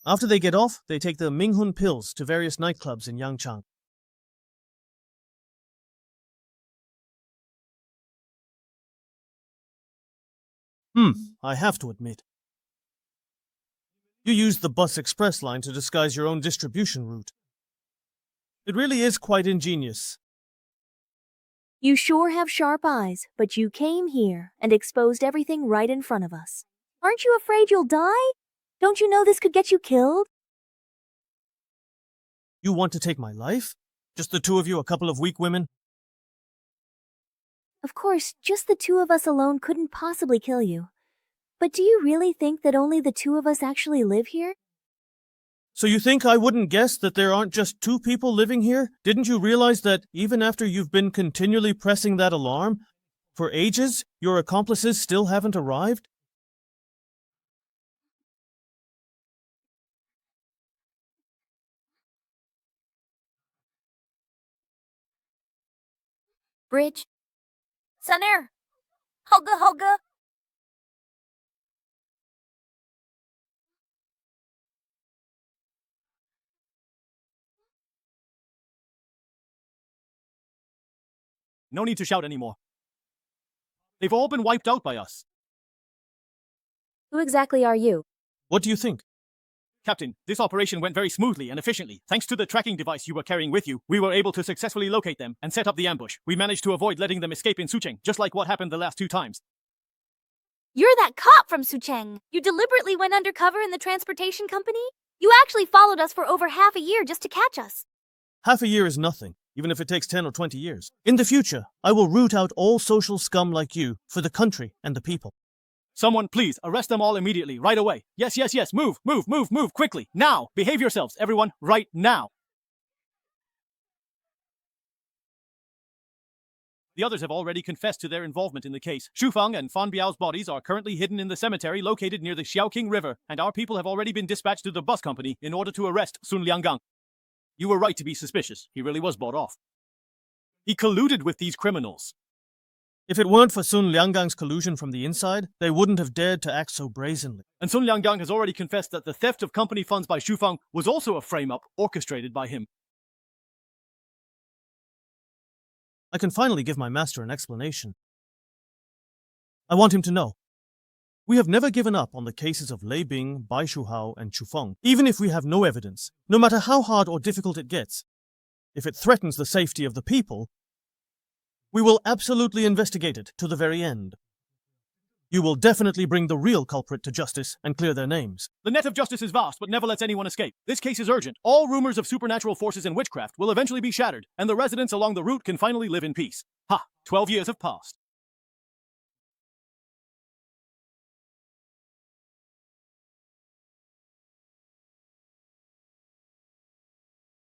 After they get off, they take the Minghun pills to various nightclubs in Yangchang. I have to admit. You used the bus express line to disguise your own distribution route. It really is quite ingenious. You sure have sharp eyes, but you came here and exposed everything right in front of us. Aren't you afraid you'll die? Don't you know this could get you killed? You want to take my life? Just the two of you, a couple of weak women? Of course, just the two of us alone couldn't possibly kill you. But do you really think that only the two of us actually live here? So you think I wouldn't guess that there aren't just two people living here? Didn't you realize that even after you've been continually pressing that alarm, for ages, your accomplices still haven't arrived? Bridge. Sunner. Hoga hoga. No need to shout anymore. They've all been wiped out by us. Who exactly are you? What do you think? Captain, this operation went very smoothly and efficiently. Thanks to the tracking device you were carrying with you, we were able to successfully locate them and set up the ambush. We managed to avoid letting them escape in Sucheng, just like what happened the last 2 times. You're that cop from Sucheng. You deliberately went undercover in the transportation company? You actually followed us for over half a year just to catch us. Half a year is nothing, even if it takes 10 or 20 years. In the future, I will root out all social scum like you for the country and the people. Someone, please, arrest them all immediately, right away. Yes, yes, yes, move, quickly, now. Behave yourselves, everyone, right now. The others have already confessed to their involvement in the case. Shufang and Fan Biao's bodies are currently hidden in the cemetery located near the Xiaoqing River, and our people have already been dispatched to the bus company in order to arrest Sun Lianggang. You were right to be suspicious. He really was bought off. He colluded with these criminals. If it weren't for Sun Lianggang's collusion from the inside, they wouldn't have dared to act so brazenly. And Sun Lianggang has already confessed that the theft of company funds by Shufang was also a frame-up orchestrated by him. I can finally give my master an explanation. I want him to know. We have never given up on the cases of Lei Bing, Bai Shuhao, and Chufeng, even if we have no evidence, no matter how hard or difficult it gets. If it threatens the safety of the people, we will absolutely investigate it to the very end. You will definitely bring the real culprit to justice and clear their names. The net of justice is vast, but never lets anyone escape. This case is urgent. All rumors of supernatural forces and witchcraft will eventually be shattered, and the residents along the route can finally live in peace. Ha! 12 years have passed.